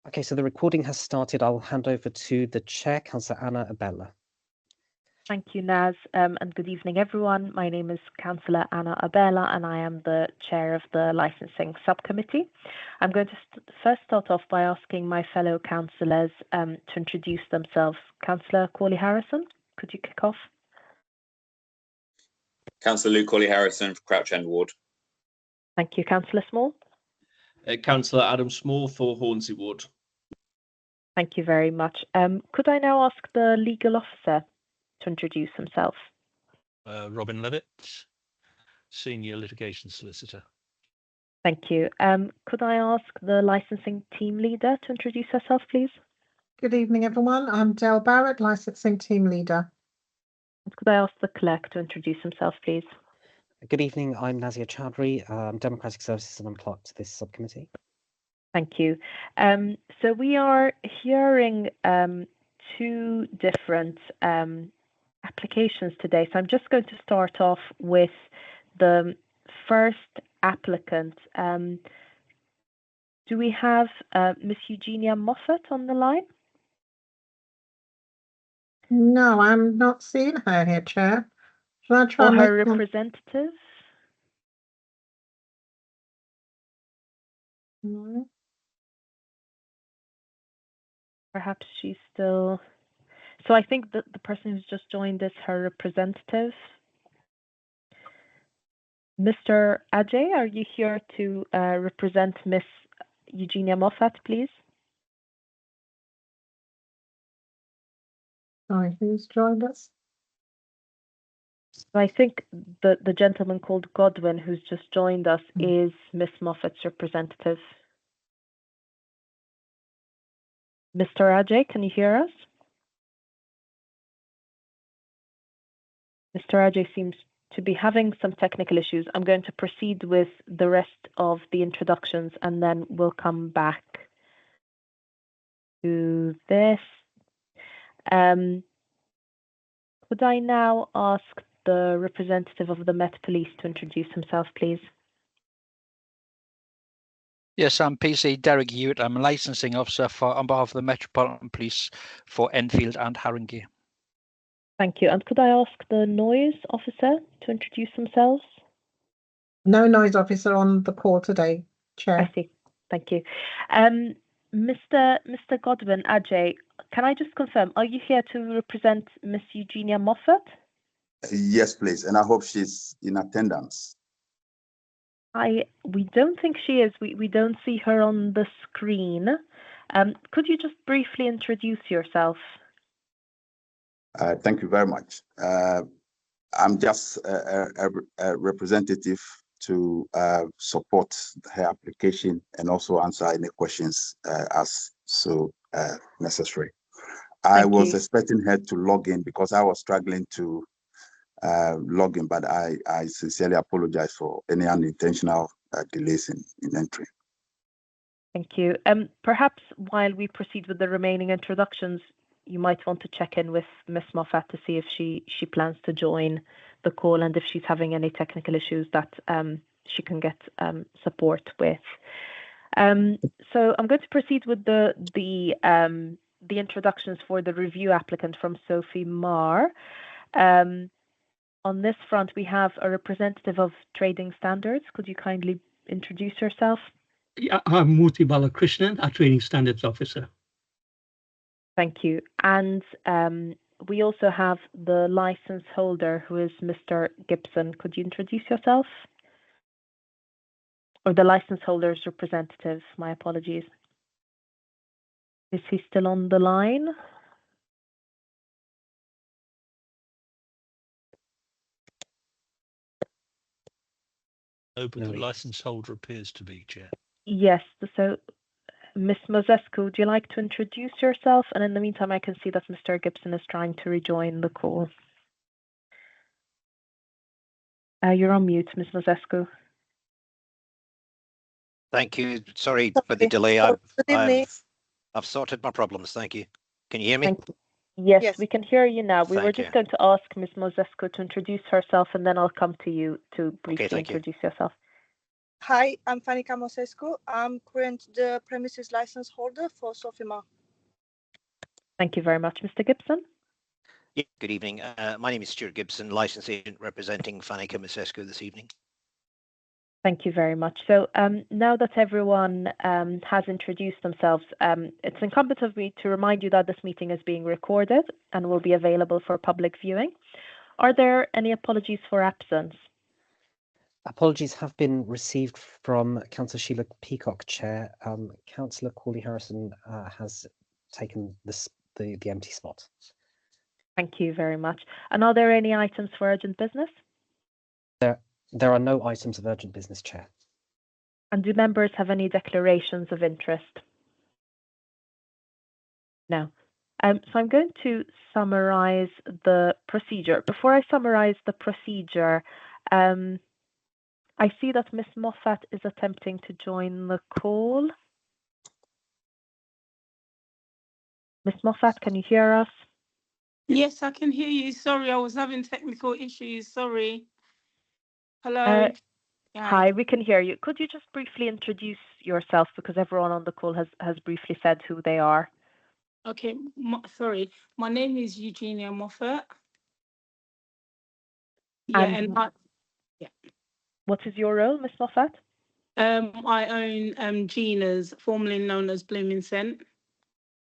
Okay, so the recording has started. I'll hand over to the chair, Councillor Anna Abella. Thank you, Naz, and good evening, everyone. My name is Councillor Anna Abella, and I am the chair of the licensing subcommittee. I'm going to first start off by asking my fellow councillors to introduce themselves. Councillor Cawley-Harrison, could you kick off? Councillor Luke Cawley-Harrison for Crouch End Ward. Thank you. Councillor Small? Councillor Adam Small for Hornsey Ward. Thank you very much. Could I now ask the legal officer to introduce himself? Robin Levitt, Senior Litigation Solicitor. Thank you. Could I ask the licensing team leader to introduce herself, please? Good evening, everyone. I'm Del Barrett, Licensing Team Leader. Could I ask the clerk to introduce himself, please? Good evening, I'm Nazia Chowdhury, Democratic Services, and I'm clerk to this subcommittee. Thank you. So we are hearing two different applications today. So I'm just going to start off with the first applicant. Do we have Miss Eugenia Moffat on the line? No, I'm not seeing her here, Chair. Shall I try Or her and make representative? No. Perhaps she's still... So I think that the person who's just joined is her representative. Mr. Ajay, are you here to represent Miss Eugenia Moffat, please? Sorry, who's joined us? So I think the gentleman called Godwin who's just joined us is Miss Moffat's representative. Mr. Ajay, can you hear us? Mr. Ajay seems to be having some technical issues. I'm going to proceed with the rest of the introductions and then we'll come back to this. Could I now ask the representative of the Met Police to introduce himself, please? Yes, I'm PC Derek Hewitt. I'm a licensing officer on behalf of the Metropolitan Police for Enfield and Haringey. Thank you. And could I ask the noise officer to introduce themselves? No noise officer on the call today, Chair. I see. Thank you. Mr. Godwin, Ajay, can I just confirm, are you here to represent Miss Eugenia Moffat? Yes, please. And I hope she's in attendance. We don't think she is. We don't see her on the screen. Could you just briefly introduce yourself? Thank you very much. I'm just a representative to support her application and also answer any questions as so necessary. I was expecting her to log in because I was struggling to log in, but I sincerely apologize for any unintentional delays in entry. Thank you. Perhaps while we proceed with the remaining introductions, you might want to check in with Miss Moffat to see if she plans to join the call and if she's having any technical issues that she can get support with. So I'm going to proceed with the introductions for the review applicant from Sophie Marr. On this front, we have a representative of Trading Standards. Could you kindly introduce yourself? Yeah, I'm Murthy Balakrishnan, a Trading Standards Officer. Thank you. And we also have the license holder, who is Mr. Gibson. Could you introduce yourself? Or the license holder's representative, my apologies. Is he still on the line? No, but the license holder appears to be, Chair. Yes, so Ms. Mozescu, would you like to introduce yourself? And in the meantime, I can see that Mr. Gibson is trying to rejoin the call. You're on mute, Ms. Mozescu. Thank you. Sorry for the delay. I've sorted my problems. Thank you. Can you hear me? Yes, we can hear you now. We were Thank just you. going to ask Ms. Mozescu to introduce herself, and then I'll come to you to briefly introduce yourself. Hi, I'm Fanica Mosescu. I'm current the premises license holder for Sofima. Thank you very much, Mr. Gibson. Yeah, good evening. My name is Stuart Gibson, license agent representing Fanica Mosescu this evening. Thank you very much. So now that everyone has introduced themselves, it's incumbent of me to remind you that this meeting is being recorded and will be available for public viewing. Are there any apologies for absence? Apologies have been received from Councillor Sheila Peacock, Chair. Councillor Corley Harrison has taken the empty spot. Thank you very much. And are there any items for urgent business? There are no items of urgent business, Chair. And do members have any declarations of interest? No. So I'm going to summarise the procedure. Before I summarise the procedure, I see that Ms. Moffat is attempting to join the call. Ms. Moffat, can you hear us? Yes, I can hear you. Sorry, I was having technical issues. Sorry. Hello. Hi, we can hear you. Could you just briefly introduce yourself, because everyone on the call has briefly said who they are? Okay, sorry. My name is Eugenia Moffat. Yeah, And yeah. What is your role, Ms. Moffat? I own Gina's, formerly known as Blooming Scent.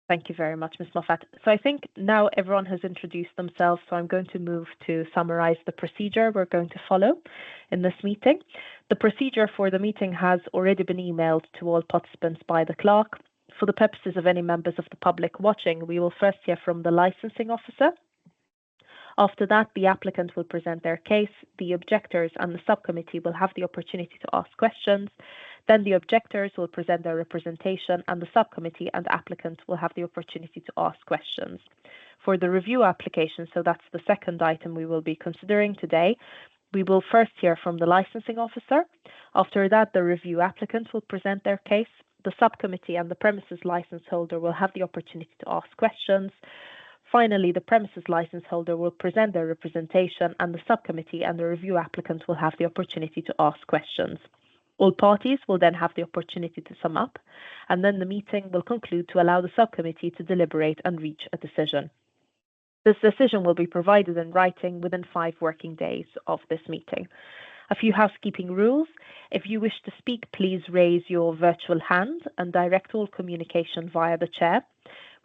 Thank you very much, Ms. Moffat. So I think now everyone has introduced themselves, so I'm going to move to summarise the procedure we're going to follow in this meeting. The procedure for the meeting has already been emailed to all participants by the clerk. For the purposes of any members of the public watching, we will first hear from the licensing officer. After that, the applicant will present their case, the objectors and the subcommittee will have the opportunity to ask questions. Then the objectors will present their representation and the subcommittee and the applicant will have the opportunity to ask questions. For the review application, so that's the second item we will be considering today, we will first hear from the licensing officer. After that, the review applicant will present their case. The subcommittee and the premises license holder will have the opportunity to ask questions. Finally, the premises license holder will present their representation and the subcommittee and the review applicant will have the opportunity to ask questions. All parties will then have the opportunity to sum up, and then the meeting will conclude to allow the subcommittee to deliberate and reach a decision. This decision will be provided in writing within 5 working days of this meeting. A few housekeeping rules. If you wish to speak, please raise your virtual hand and direct all communication via the chair.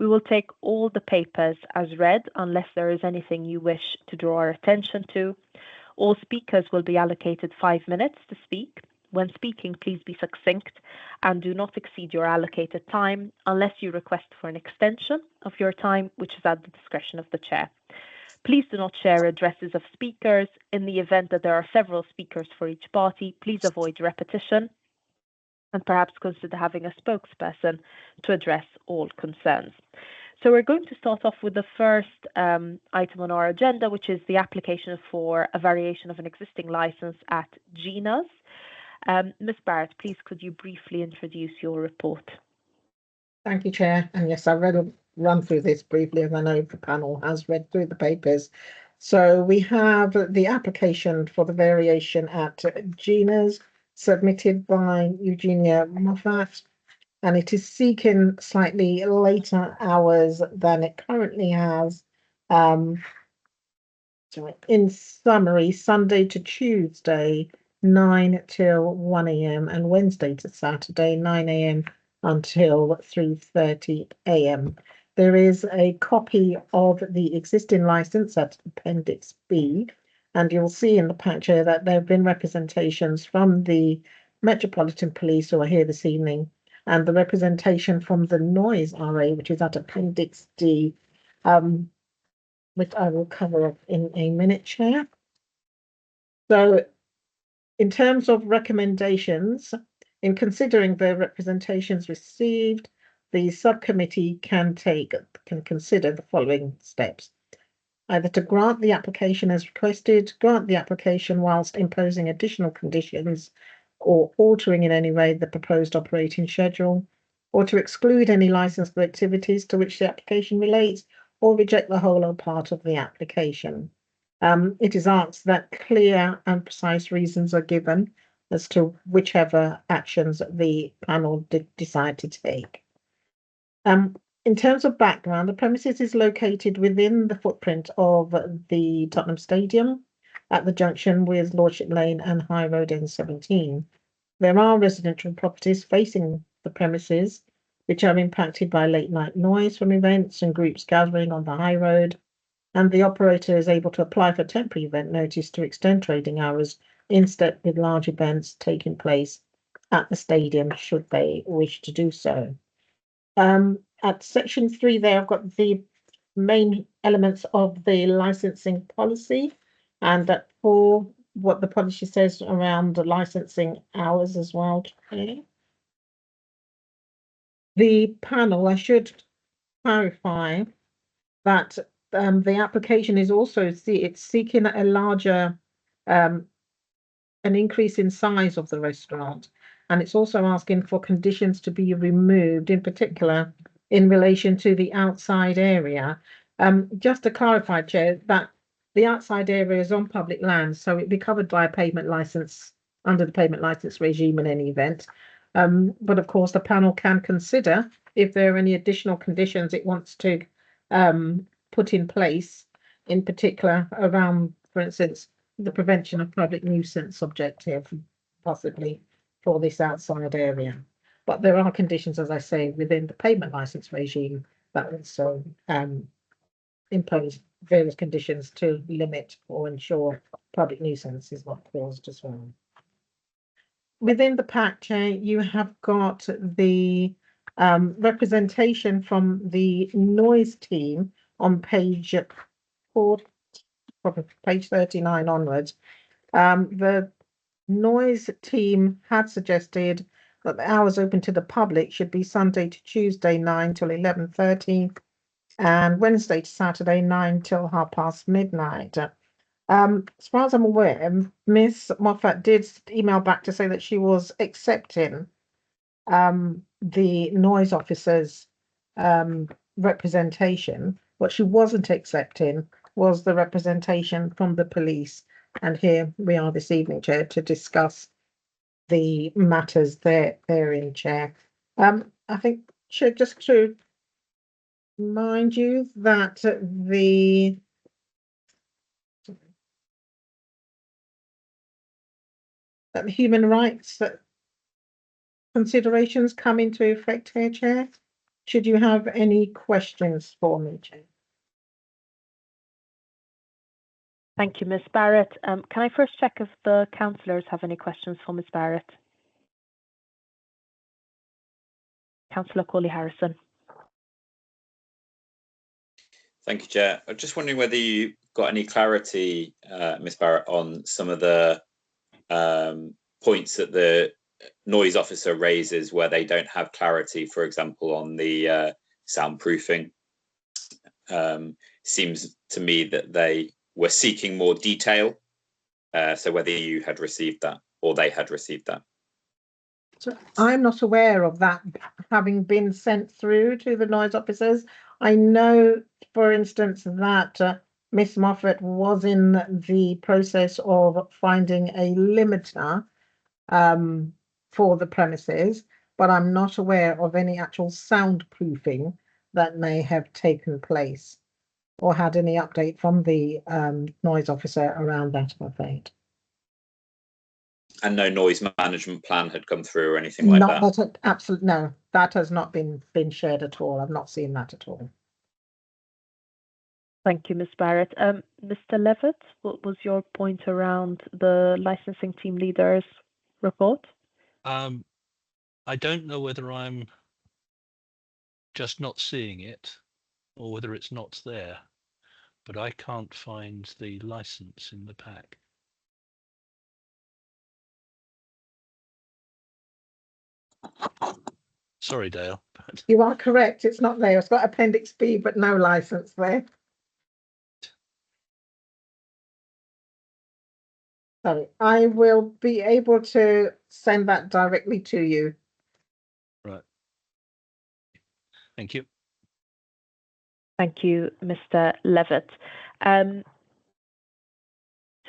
We will take all the papers as read unless there is anything you wish to draw our attention to. All speakers will be allocated 5 minutes to speak. When speaking, please be succinct and do not exceed your allocated time unless you request for an extension of your time, which is at the discretion of the chair. Please do not share addresses of speakers. In the event that there are several speakers for each party, please avoid repetition and perhaps consider having a spokesperson to address all concerns. So we're going to start off with the first item on our agenda, which is the application for a variation of an existing license at Gina's. Ms. Barrett, please could you briefly introduce your report? Thank you, Chair. And yes, I run through this briefly, as I know the panel has read through the papers. So we have the application for the variation at Gina's submitted by Eugenia Moffat, and it is seeking slightly later hours than it currently has. In summary, Sunday to Tuesday, 9 till 1 a.m. and Wednesday to Saturday, 9 a.m. until 3:30 a.m. There is a copy of the existing license at Appendix B, and you'll see in the patch here that there have been representations from the Metropolitan Police who are here this evening, and the representation from the Noise RA, which is at Appendix D, which I will cover up in a minute, Chair. So in terms of recommendations, in considering the representations received, the subcommittee can consider the following steps. Either to grant the application as requested, grant the application whilst imposing additional conditions or altering in any way the proposed operating schedule, or to exclude any licensed activities to which the application relates, or reject the whole or part of the application. It is asked that clear and precise reasons are given as to whichever actions the panel decide to take. In terms of background, the premises is located within the footprint of the Tottenham Stadium at the junction with Lordship Lane and High Road N17. There are residential properties facing the premises, which are impacted by late night noise from events and groups gathering on the high road, and the operator is able to apply for temporary event notice to extend trading hours in step with large events taking place at the stadium, should they wish to do so. At section 3 there, I've got the main elements of the licensing policy, and at 4, what the policy says around the licensing hours as well. Okay. The panel, I should clarify that the application is also it's seeking a larger an increase in size of the restaurant, and it's also asking for conditions to be removed, in particular in relation to the outside area. Just to clarify, Chair, that the outside area is on public land, so it'd be covered by a payment license under the payment license regime in any event. But of course, the panel can consider if there are any additional conditions it wants to put in place, in particular around, for instance, the prevention of public nuisance objective, possibly for this outside area. But there are conditions, as I say, within the payment license regime that also impose various conditions to limit or ensure public nuisance is not caused as well. Within the pack, Chair, you have got the representation from the noise team on page 4, probably page 39 onwards. The noise team had suggested that the hours open to the public should be Sunday to Tuesday 9 till 11:30 and Wednesday to Saturday 9 till midnight. As far as I'm aware, Miss Moffat did email back to say that she was accepting the noise officer's representation. What she wasn't accepting was the representation from the police. And here we are this evening, Chair, to discuss the matters therein, Chair. I think, Chair, just to remind you that the human rights considerations come into effect here, Chair. Should you have any questions for me, Chair? Thank you, Ms. Barrett. Can I first check if the councillors have any questions for Ms. Barrett? Councillor Corley-Harrison. Thank you, Chair. I'm just wondering whether you got any clarity, Ms. Barrett, on some of the points that the noise officer raises where they don't have clarity, for example, on the soundproofing. Seems to me that they were seeking more detail. So whether you had received that or they had received that. So I'm not aware of that having been sent through to the noise officers. I know, for instance, that Miss Moffat was in the process of finding a limiter for the premises, but I'm not aware of any actual soundproofing that may have taken place or had any update from the noise officer around that, I'm afraid. And no noise management plan had come through or anything like that? Not absolutely, no, that has not been shared at all. I've not seen that at all. Thank you, Ms. Barrett. Mr. Levitt, what was your point around the licensing team leader's report? I don't know whether I'm just not seeing it or whether it's not there, but I can't find the license in the pack. Sorry, Dale. But you are correct. It's not there. It's got Appendix B, but no license there. Sorry, I will be able to send that directly to you. Right. Thank you. Thank you, Mr. Levitt.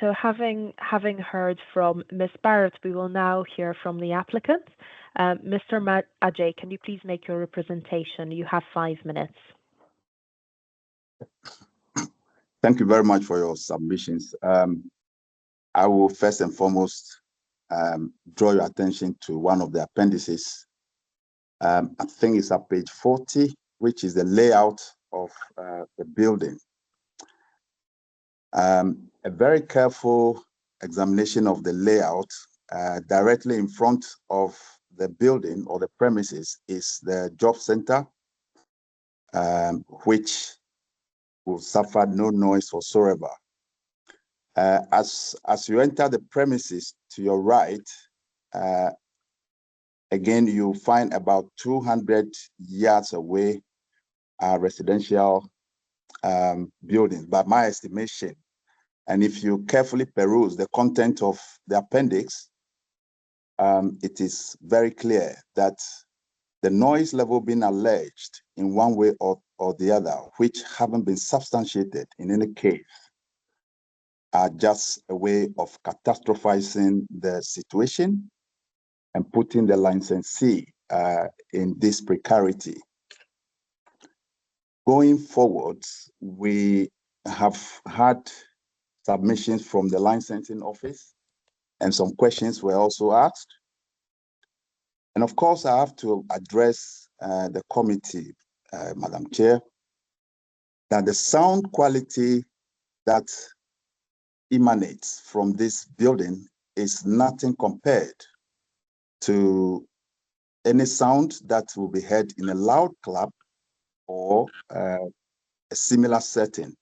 So having heard from Ms. Barrett, we will now hear from the applicant. Mr. Ajay, can you please make your representation? You have 5 minutes. Thank you very much for your submissions. I will first and foremost draw your attention to one of the appendices. I think it's at page 40, which is the layout of the building. A very careful examination of the layout directly in front of the building or the premises is the job center, which will suffer no noise whatsoever. As you enter the premises to your right, again, you find about 200 yards away residential buildings, by my estimation. And if you carefully peruse the content of the appendix, it is very clear that the noise level being alleged in one way or the other, which haven't been substantiated in any case, are just a way of catastrophizing the situation and putting the licensee in this precarity. Going forward, we have had submissions from the licensing office, and some questions were also asked. And of course, I have to address the committee, Madam Chair, that the sound quality that emanates from this building is nothing compared to any sound that will be heard in a loud club or a similar setting.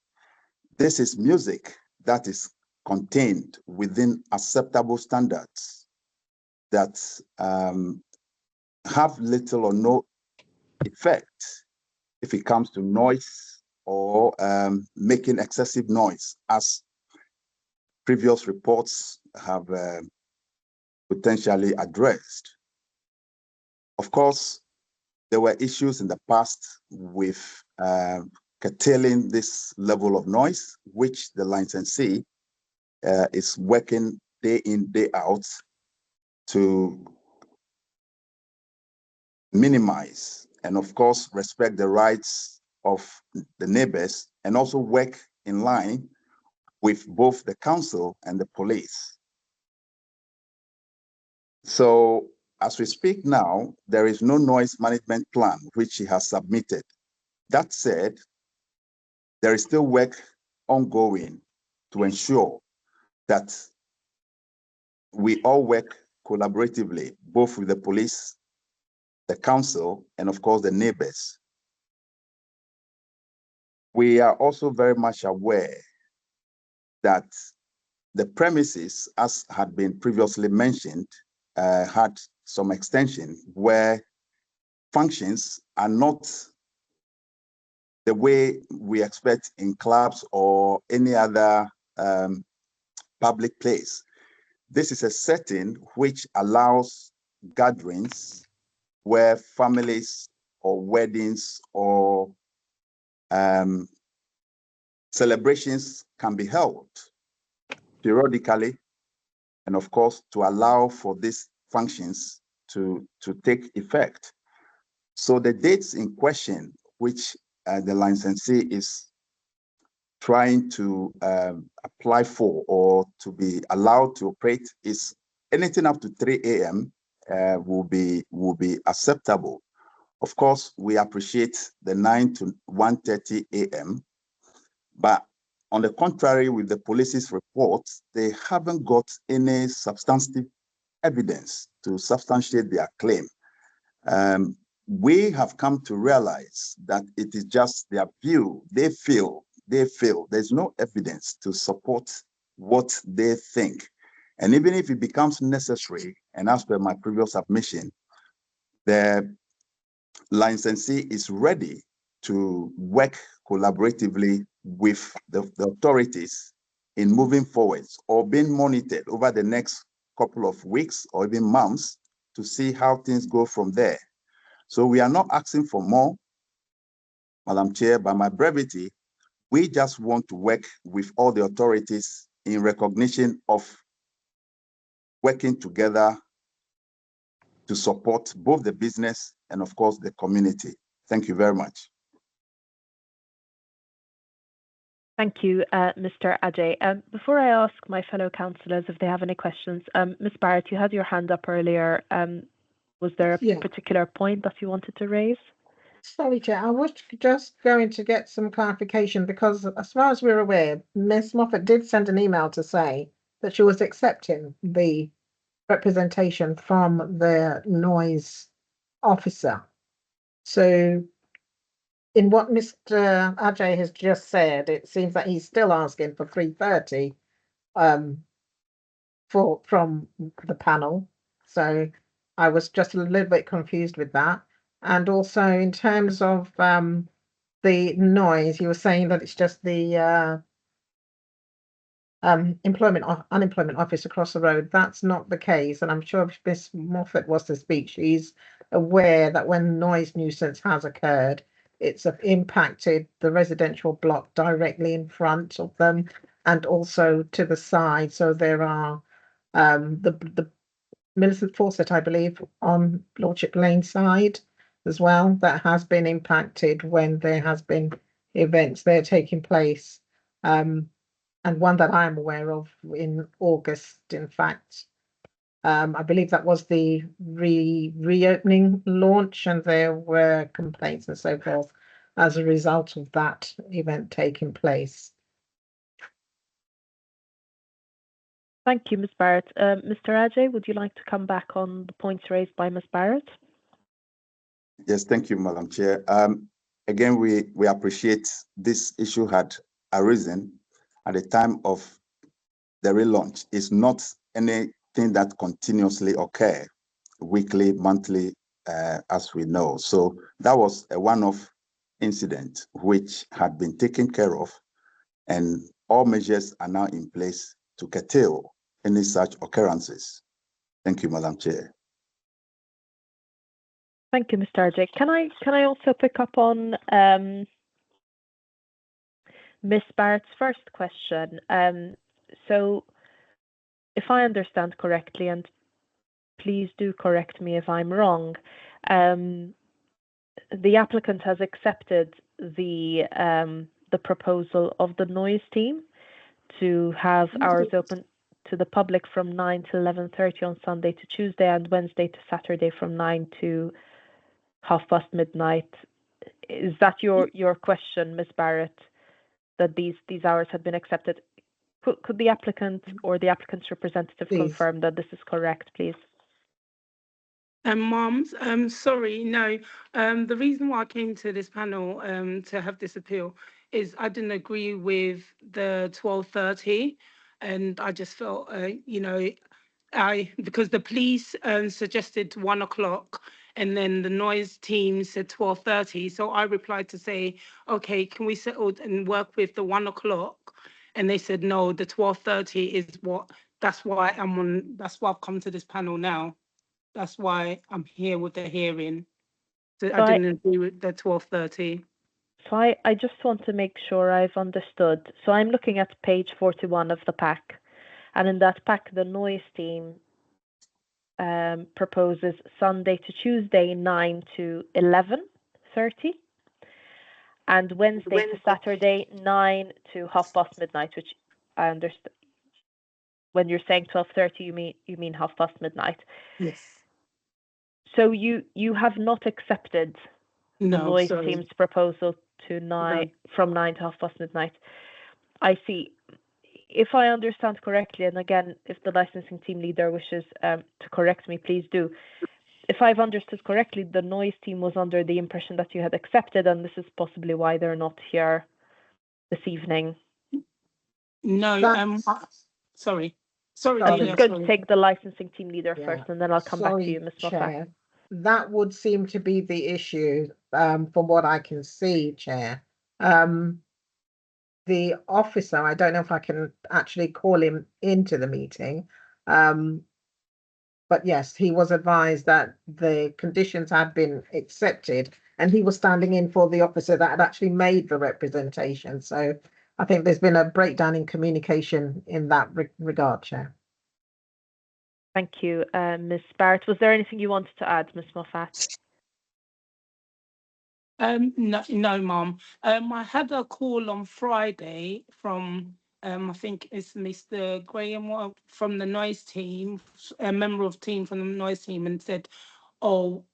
This is music that is contained within acceptable standards that have little or no effect if it comes to noise or making excessive noise, as previous reports have potentially addressed. Of course, there were issues in the past with curtailing this level of noise, which the licensee is working day in, day out to minimize and, of course, respect the rights of the neighbors and also work in line with both the council and the police. So as we speak now, there is no noise management plan which he has submitted. That said, there is still work ongoing to ensure that we all work collaboratively, both with the police, the council, and of course the neighbors. We are also very much aware that the premises, as had been previously mentioned, had some extension where functions are not the way we expect in clubs or any other public place. This is a setting which allows gatherings where families or weddings or celebrations can be held periodically, and of course to allow for these functions to take effect. So the dates in question, which the licensee is trying to apply for or to be allowed to operate, is anything up to 3 a.m. Will be acceptable. Of course, we appreciate the 9 to 1:30 a.m. But on the contrary, with the police's reports, they haven't got any substantive evidence to substantiate their claim. We have come to realize that it is just their view. They feel there's no evidence to support what they think. And even if it becomes necessary, and as per my previous submission, the licensee is ready to work collaboratively with the authorities in moving forwards or being monitored over the next couple of weeks or even months to see how things go from there. So we are not asking for more, Madam Chair. By my brevity, we just want to work with all the authorities in recognition of working together to support both the business and, of course, the community. Thank you very much. Thank you, Mr. Ajay. Before I ask my fellow councillors if they have any questions, Ms. Barrett, you had your hand up earlier. Was there a particular point that you wanted to raise? Sorry, Chair. I was just going to get some clarification because, as far as we're aware, Ms. Moffat did send an email to say that she was accepting the representation from the noise officer. So, in what Mr. Ajay has just said, it seems that he's still asking for 3:30 from the panel. So, I was just a little bit confused with that. And also in terms of the noise, you were saying that it's just the unemployment office across the road. That's not the case, and I'm sure if Miss Moffat was to speak, she's aware that when noise nuisance has occurred, it's impacted the residential block directly in front of them and also to the side. So there are the Millicent Fawcett, I believe, on Lordship Lane side as well, that has been impacted when there has been events there taking place. And one that I'm aware of in August, in fact. I believe that was the reopening launch, and there were complaints and so forth as a result of that event taking place. Thank you, Ms. Barrett. Mr. Ajay, would you like to come back on the points raised by Ms. Barrett? Yes, thank you, Madam Chair. Again, we appreciate this issue had arisen at the time of the relaunch. It's not anything that continuously occurs, weekly, monthly, as we know. So that was a one-off incident which had been taken care of, and all measures are now in place to curtail any such occurrences. Thank you, Madam Chair. Thank you, Mr. Ajay. Can I also pick up on Ms. Barrett's first question? So, if I understand correctly, and please do correct me if I'm wrong, the applicant has accepted the proposal of the noise team to have hours open to the public from 9 to 11:30 on Sunday to Tuesday and Wednesday to Saturday from 9 to midnight. Is that your question, Ms. Barrett, that these hours had been accepted? Could the applicant or the applicant's representative confirm that this is correct, please? Moms, sorry, no. The reason why I came to this panel to have this appeal is I didn't agree with the 12:30, and I just felt, because the police suggested 1 o'clock, and then the noise team said 12:30. So I replied to say, okay, can we settle and work with the 1 o'clock? And they said no, the 12:30 is that's why I've come to this panel now. That's why I'm here with the hearing. So I didn't agree with the 12:30. So I just want to make sure I've understood. So I'm looking at page 41 of the pack. And in that pack, the noise team proposes Sunday to Tuesday, 9 to 11:30. And Wednesday to Saturday, 9 to midnight, which I understand. When you're saying 12:30, you mean midnight. Yes. So you have not accepted the noise team's proposal to from 9 to midnight. I see. If I understand correctly, and again, if the licensing team leader wishes to correct me, please do. If I've understood correctly, the noise team was under the impression that you had accepted, and this is possibly why they're not here this evening. No, sorry. I'm just going to take the licensing team leader first, and then I'll come back to you, Ms. Moffat. That would seem to be the issue, from what I can see, Chair. The officer, I don't know if I can actually call him into the meeting, but yes, he was advised that the conditions had been accepted, and he was standing in for the officer that had actually made the representation. So I think there's been a breakdown in communication in that regard, Chair. Thank you, Ms. Barrett. Was there anything you wanted to add, Ms. Moffat? No, Mum. I had a call on Friday from I think it's Mr. Graham from the noise team, a member of team from the noise team, and said, "Oh,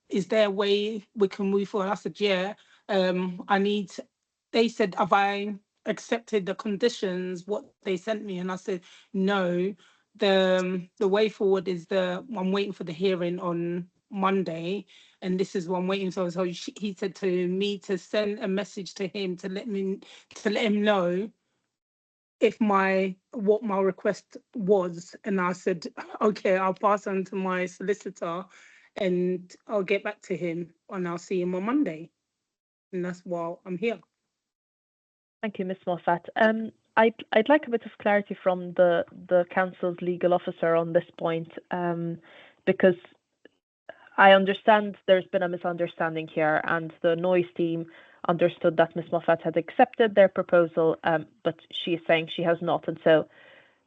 is there a way we can move forward?" I said, "Yeah. They said, have I accepted the conditions what they sent me?" And I said, "No. The way forward is I'm waiting for the hearing on Monday, and this is what I'm waiting for." So he said to me to send a message to him to let him know if what my request was. And I said, "Okay, I'll pass on to my solicitor and I'll get back to him and I'll see him on Monday." And that's why I'm here. Thank you, Ms. Moffat. I'd like a bit of clarity from the council's legal officer on this point, because I understand there's been a misunderstanding here, and the noise team understood that Ms. Moffat had accepted their proposal, but she is saying she has not. And so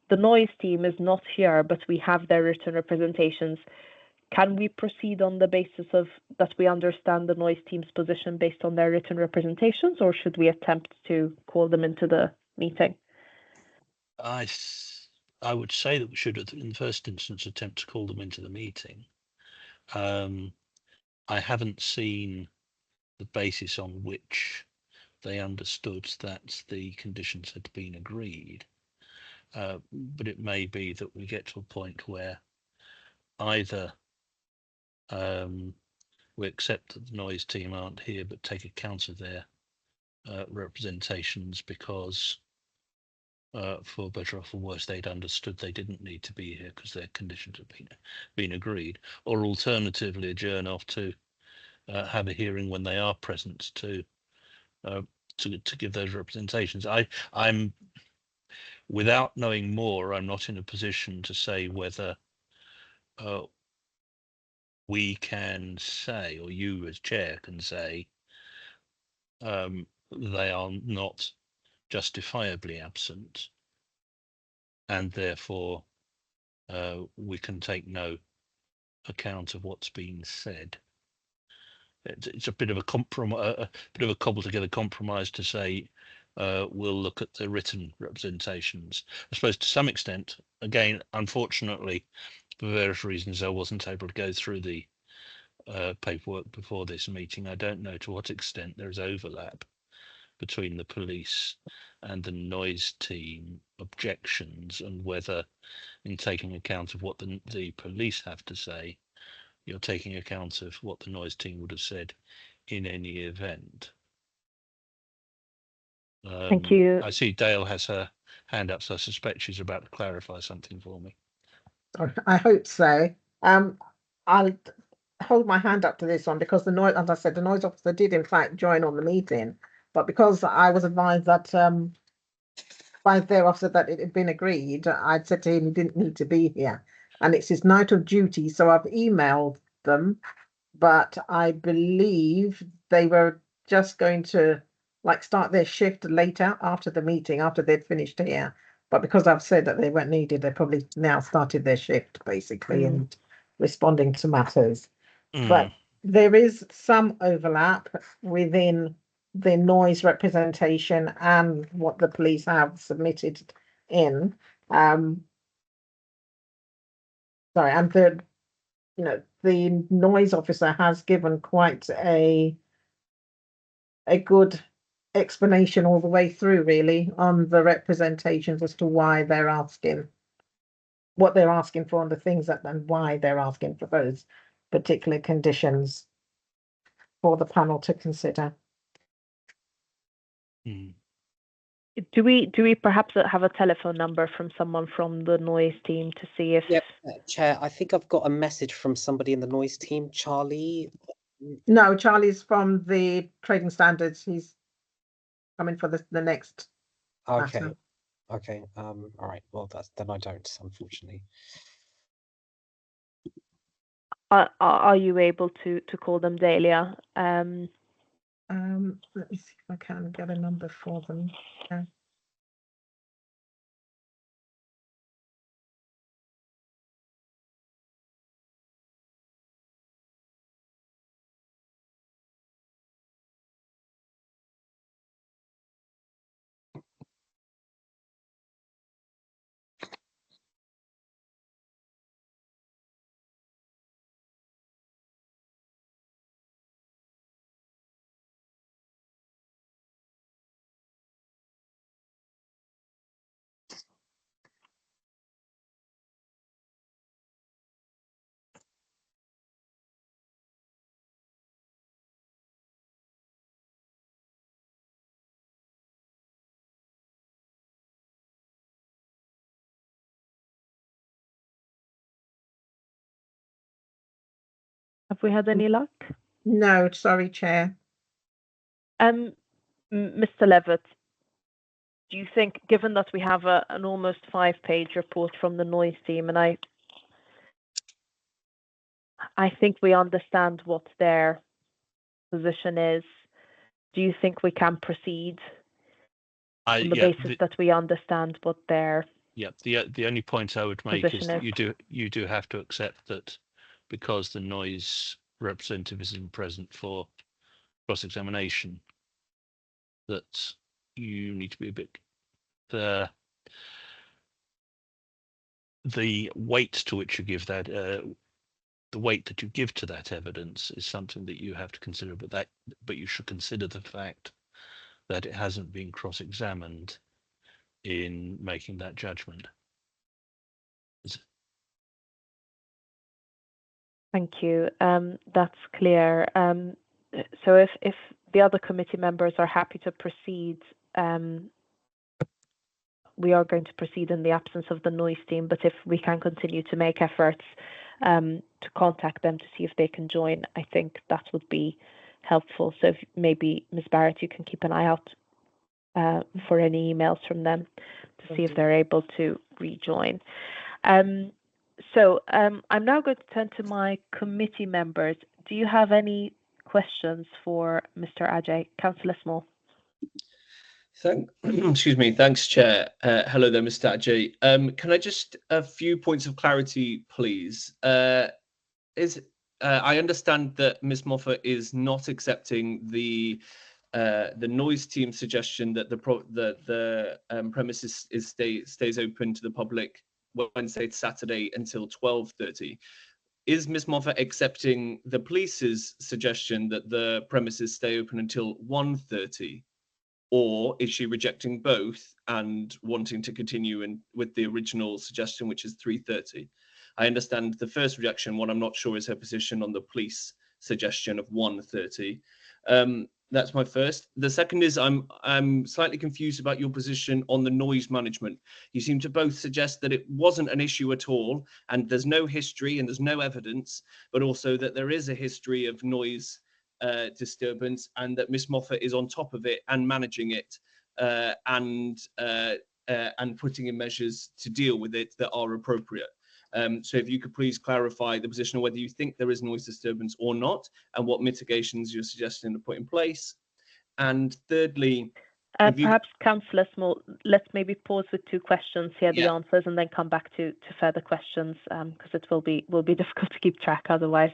the noise team is not here, but we have their written representations. Can we proceed on the basis of that we understand the noise team's position based on their written representations, or should we attempt to call them into the meeting? I would say that we should, in the first instance, attempt to call them into the meeting. I haven't seen the basis on which they understood that the conditions had been agreed, but it may be that we get to a point where either we accept that the noise team aren't here, but take account of their representations because, for better or for worse, they'd understood they didn't need to be here because their conditions had been agreed, or alternatively adjourn off to have a hearing when they are present to give those representations. I'm without knowing more, I'm not in a position to say whether we can say, or you as chair can say, they are not justifiably absent, and therefore we can take no account of what's been said. It's a bit of a compromise, a bit of a cobbled together compromise to say we'll look at the written representations. I suppose to some extent, again, unfortunately, for various reasons, I wasn't able to go through the paperwork before this meeting. I don't know to what extent there is overlap between the police and the noise team objections, and whether, in taking account of what the police have to say, you're taking account of what the noise team would have said in any event. Thank you. I see Dale has her hand up, so I suspect she's about to clarify something for me. I hope so. I'll hold my hand up to this one because the noise, as I said, the noise officer did in fact join on the meeting, but because I was advised that by their officer that it had been agreed, I'd said to him he didn't need to be here, and it's his night of duty, so I've emailed them, but I believe they were just going to start their shift later after the meeting, after they'd finished here. But because I've said that they weren't needed, they probably now started their shift basically and responding to matters. But there is some overlap within the noise representation and what the police have submitted in. And the noise officer has given quite a good explanation all the way through, really, on the representations as to why they're asking what they're asking for and the things and why they're asking for those particular conditions for the panel to consider. Do we perhaps have a telephone number from someone from the noise team to see if? Yep, Chair, I think I've got a message from somebody in the noise team. Charlie? No, Charlie's from the trading standards. He's coming for the next Okay. matter. Okay. All right. Well, then I don't, unfortunately. Are you able to call them, Dahlia? Let me see if I can get a number for them. Yeah. Have we had any luck? No, sorry, Chair. Mr. Levitt, do you think, given that we have an almost 5-page report from the noise team, and I think we understand what their position is, do you think we can proceed on the basis that we understand what their the only point I would make is that position you do have to accept that because the noise representative isn't present for cross-examination, that you need to be a bit the weight to which you give that the weight that you give to that evidence is something that you have to consider, but you should consider the fact that it hasn't been cross-examined in making that judgment. Thank you. That's clear. So if the other committee members are happy to proceed, we are going to proceed in the absence of the noise team, but if we can continue to make efforts to contact them to see if they can join, I think that would be helpful. So if maybe Ms. Barrett, you can keep an eye out for any emails from them to see if they're able to rejoin. So I'm now going to turn to my committee members. Do you have any questions for Mr. Ajay? Councillor Small. Excuse me. Thanks, Chair. Hello there, Mr. Ajay. Can I just a few points of clarity, please? I understand that Ms. Moffat is not accepting the noise team suggestion that the premises stays open to the public Wednesday to Saturday until 12:30. Is Ms. Moffat accepting the police's suggestion that the premises stay open until 1:30? Or is she rejecting both and wanting to continue with the original suggestion, which is 3:30? I understand the first rejection. What I'm not sure is her position on the police suggestion of 1:30. That's my first. The second is I'm slightly confused about your position on the noise management. You seem to both suggest that it wasn't an issue at all, and there's no history and there's no evidence, but also that there is a history of noise disturbance, and that Miss Moffat is on top of it and managing it and putting in measures to deal with it that are appropriate. So if you could please clarify the position of whether you think there is noise disturbance or not, and what mitigations you're suggesting to put in place. And thirdly, perhaps Councillor Small, let's maybe pause with 2 questions, hear the answers, and then come back to further questions, because it will be difficult to keep track otherwise.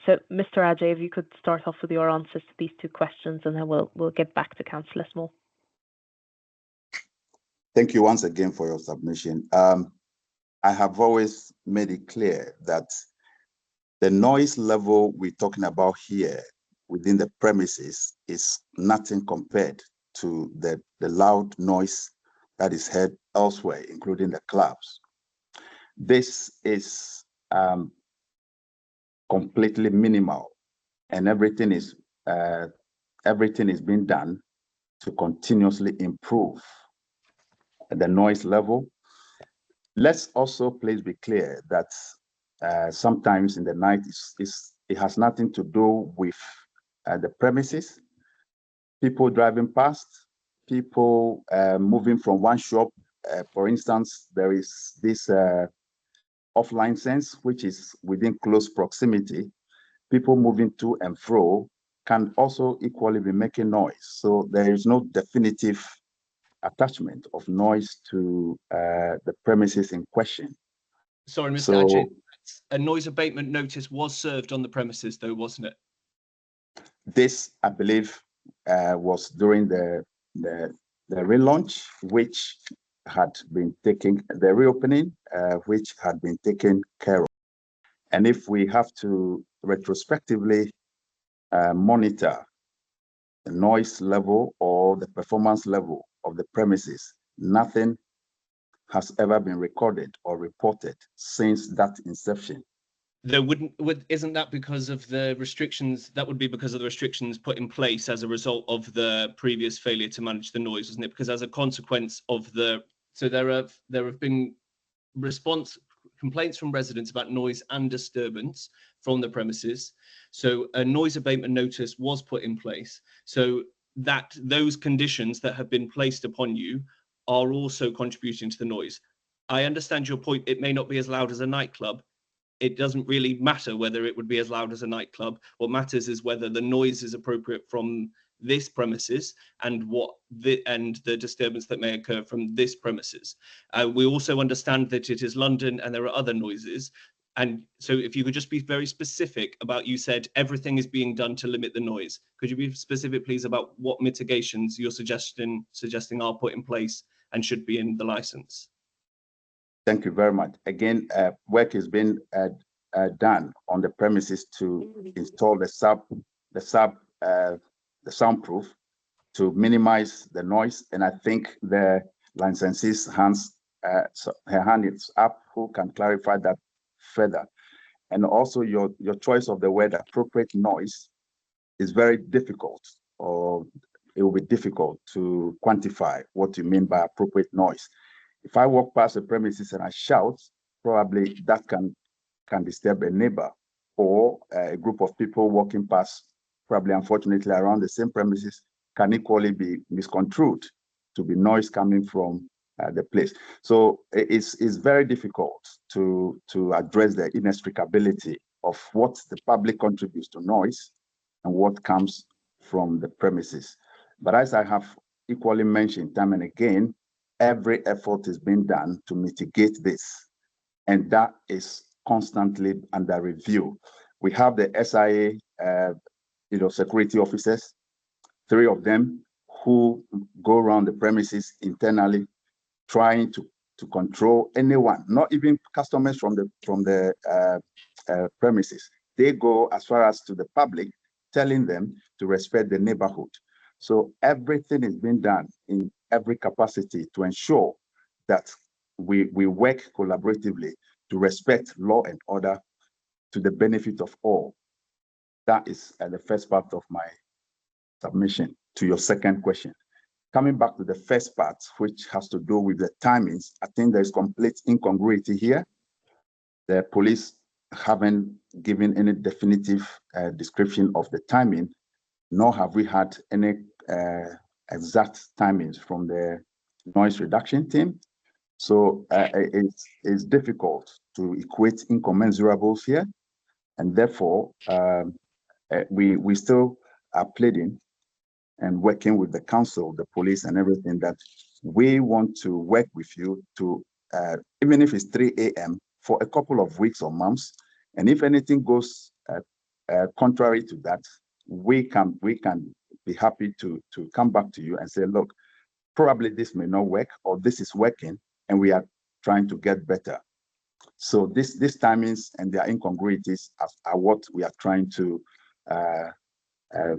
So, Mr. Ajay, if you could start off with your answers to these 2 questions, and then we'll get back to Councillor Small. Thank you once again for your submission. I have always made it clear that the noise level we're talking about here within the premises is nothing compared to the loud noise that is heard elsewhere, including the clubs. This is completely minimal, and everything is being done to continuously improve the noise level. Let's also please be clear that sometimes in the night it has nothing to do with the premises. People driving past, people moving from one shop. For instance, there is this off-license, which is within close proximity. People moving to and fro can also equally be making noise. So there is no definitive attachment of noise to the premises in question. Sorry, Mr. So Ajay, a noise abatement notice was served on the premises, though, wasn't it? this, I believe, was during the relaunch, which had been taken, the reopening, which had been taken care of. And if we have to retrospectively monitor the noise level or the performance level of the premises, nothing has ever been recorded or reported since that inception. There isn't that because of the restrictions? That would be because of the restrictions put in place as a result of the previous failure to manage the noise, isn't it? Because as a consequence of so there have been complaints from residents about noise and disturbance from the premises. So a noise abatement notice was put in place. So that those conditions that have been placed upon you are also contributing to the noise. I understand your point. It may not be as loud as a nightclub. It doesn't really matter whether it would be as loud as a nightclub. What matters is whether the noise is appropriate from this premises and the disturbance that may occur from this premises. We also understand that it is London and there are other noises. And so if you could just be very specific about, you said everything is being done to limit the noise. Could you be specific, please, about what mitigations you're suggesting are put in place and should be in the license? Thank you very much. Again, work is being done on the premises to install the soundproof to minimize the noise. And I think the licensee's her hand is up, who can clarify that further. And also your choice of the word appropriate noise is very difficult, or it will be difficult to quantify what you mean by appropriate noise. If I walk past the premises and I shout, probably that can disturb a neighbor or a group of people walking past, probably unfortunately around the same premises, can equally be misconstrued to be noise coming from the place. So it's very difficult to address the inextricability of what the public contributes to noise and what comes from the premises. But as I have equally mentioned time and again, every effort is being done to mitigate this, and that is constantly under review. We have the SIA, security officers, 3 of them, who go around the premises internally, trying to control anyone, not even customers from the premises. They go as far as to the public, telling them to respect the neighborhood. So everything is being done in every capacity to ensure that we work collaboratively to respect law and order to the benefit of all. That is the first part of my submission. To your second question, coming back to the first part, which has to do with the timings, I think there's complete incongruity here. The police haven't given any definitive description of the timing, nor have we had any exact timings from the noise reduction team. So it's difficult to equate incommensurables here. And therefore, we still are pleading and working with the council, the police and everything, that we want to work with you to, even if it's 3 a.m. for a couple of weeks or months. And if anything goes contrary to that, we can be happy to come back to you and say, look, probably this may not work, or this is working and we are trying to get better. So these timings and their incongruities are what we are trying to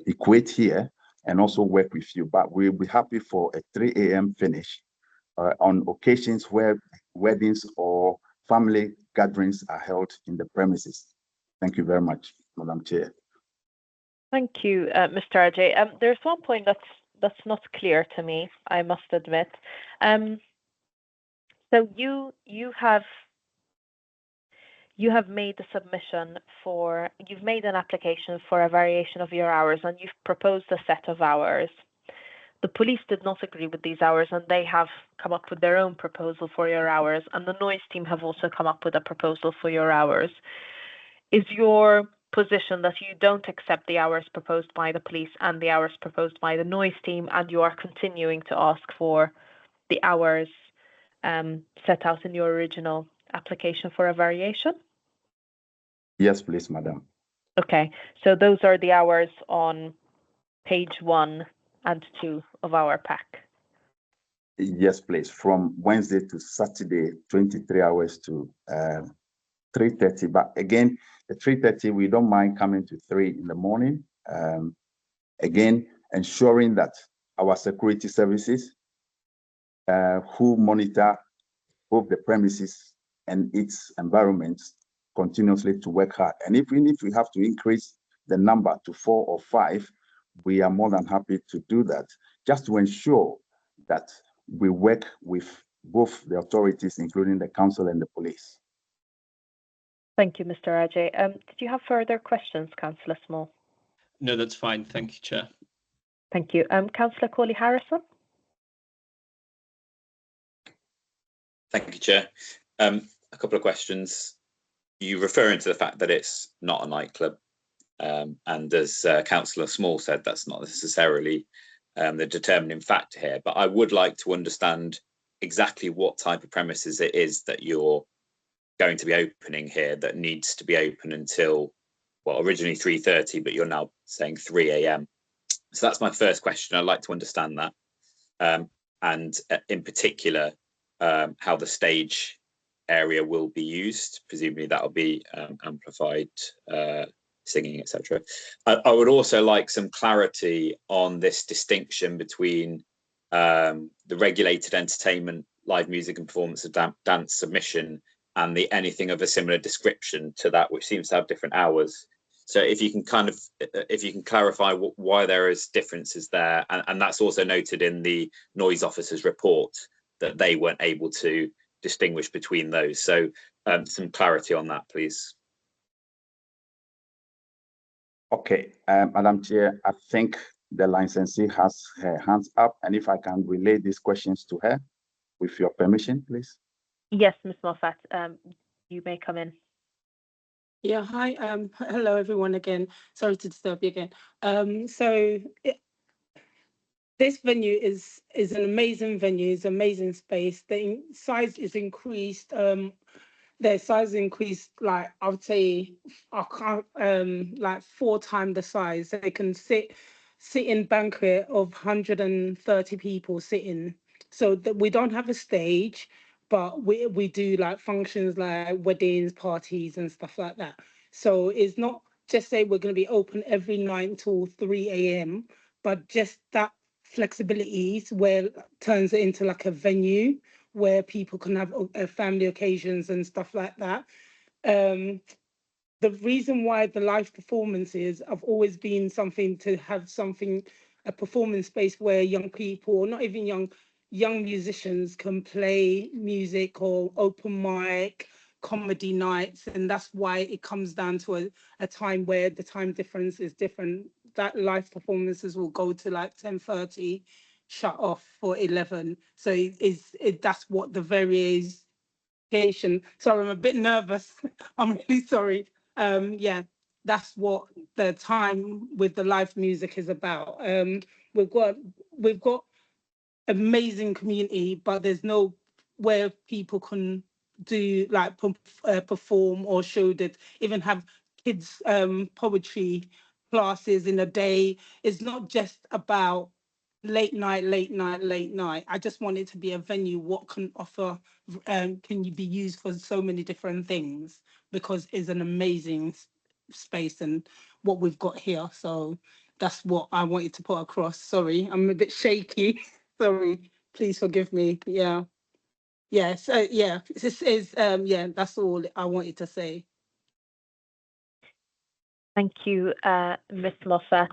equate here and also work with you. But we'll be happy for a 3 a.m. finish on occasions where weddings or family gatherings are held in the premises. Thank you very much, Madam Chair. Thank you, Mr. Ajay. There's one point that's not clear to me, I must admit. So you have made a submission you've made an application for a variation of your hours, and you've proposed a set of hours. The police did not agree with these hours, and they have come up with their own proposal for your hours, and the noise team have also come up with a proposal for your hours. Is your position that you don't accept the hours proposed by the police and the hours proposed by the noise team, and you are continuing to ask for the hours set out in your original application for a variation? Yes, please, madam. Okay, so those are the hours on page 1 and 2 of our pack. Yes, please. From Wednesday to Saturday, 23 hours to 3:30. But again, the 3:30, we don't mind coming to 3 in the morning. Again, ensuring that our security services who monitor both the premises and its environments continuously to work hard. And even if we have to increase the number to 4 or 5, we are more than happy to do that, just to ensure that we work with both the authorities, including the council and the police. Thank you, Mr. Ajay. Did you have further questions, Councillor Small? No, that's fine. Thank you, Chair. Thank you. Councillor Cawley-Harrison? Thank you, Chair. A couple of questions. You referring to the fact that it's not a nightclub, and as Councillor Small said, that's not necessarily the determining factor here, but I would like to understand exactly what type of premises it is that you're going to be opening here that needs to be open until, well, originally 3:30, but you're now saying 3 a.m. So that's my first question. I'd like to understand that, and in particular, how the stage area will be used. Presumably that'll be amplified singing, etc. I would also like some clarity on this distinction between the regulated entertainment, live music and performance of dance submission, and the anything of a similar description to that, which seems to have different hours. So if you can clarify why there is differences there, and that's also noted in the noise officer's report that they weren't able to distinguish between those. So some clarity on that, please. Okay, Madam Chair, I think the licensee has her hands up, and if I can relay these questions to her, with your permission, please. Yes, Ms. Moffat, you may come in. Yeah, hi. Hello, everyone again. Sorry to disturb you again. This venue is an amazing venue, it's an amazing space. The size is increased. Their size increased, like I would say, like 4 times the size. They can sit in banquet of 130 people sitting. So that we don't have a stage, but we do like functions like weddings, parties, and stuff like that. So it's not just say we're going to be open every night till 3 a.m., but just that flexibility where it turns it into like a venue where people can have family occasions and stuff like that. The reason why the live performances have always been something to have a performance space where young people, or not even young musicians can play music or open mic, comedy nights, and that's why it comes down to a time where the time difference is different. That live performances will go to like 10:30, shut off for 11. So that's what the variation. Sorry, I'm a bit nervous. I'm really sorry. Yeah, that's what the time with the live music is about. We've got amazing community, but there's no where people can do like perform or show that, even have kids poetry classes in a day. It's not just about late night. I just want it to be a venue what can offer, can you be used for so many different things, because it's an amazing space and what we've got here. So that's what I wanted to put across. Sorry, I'm a bit shaky. Sorry, please forgive me. Yeah. Yes, yeah, this is yeah, that's all I wanted to say. Thank you, Ms. Moffat.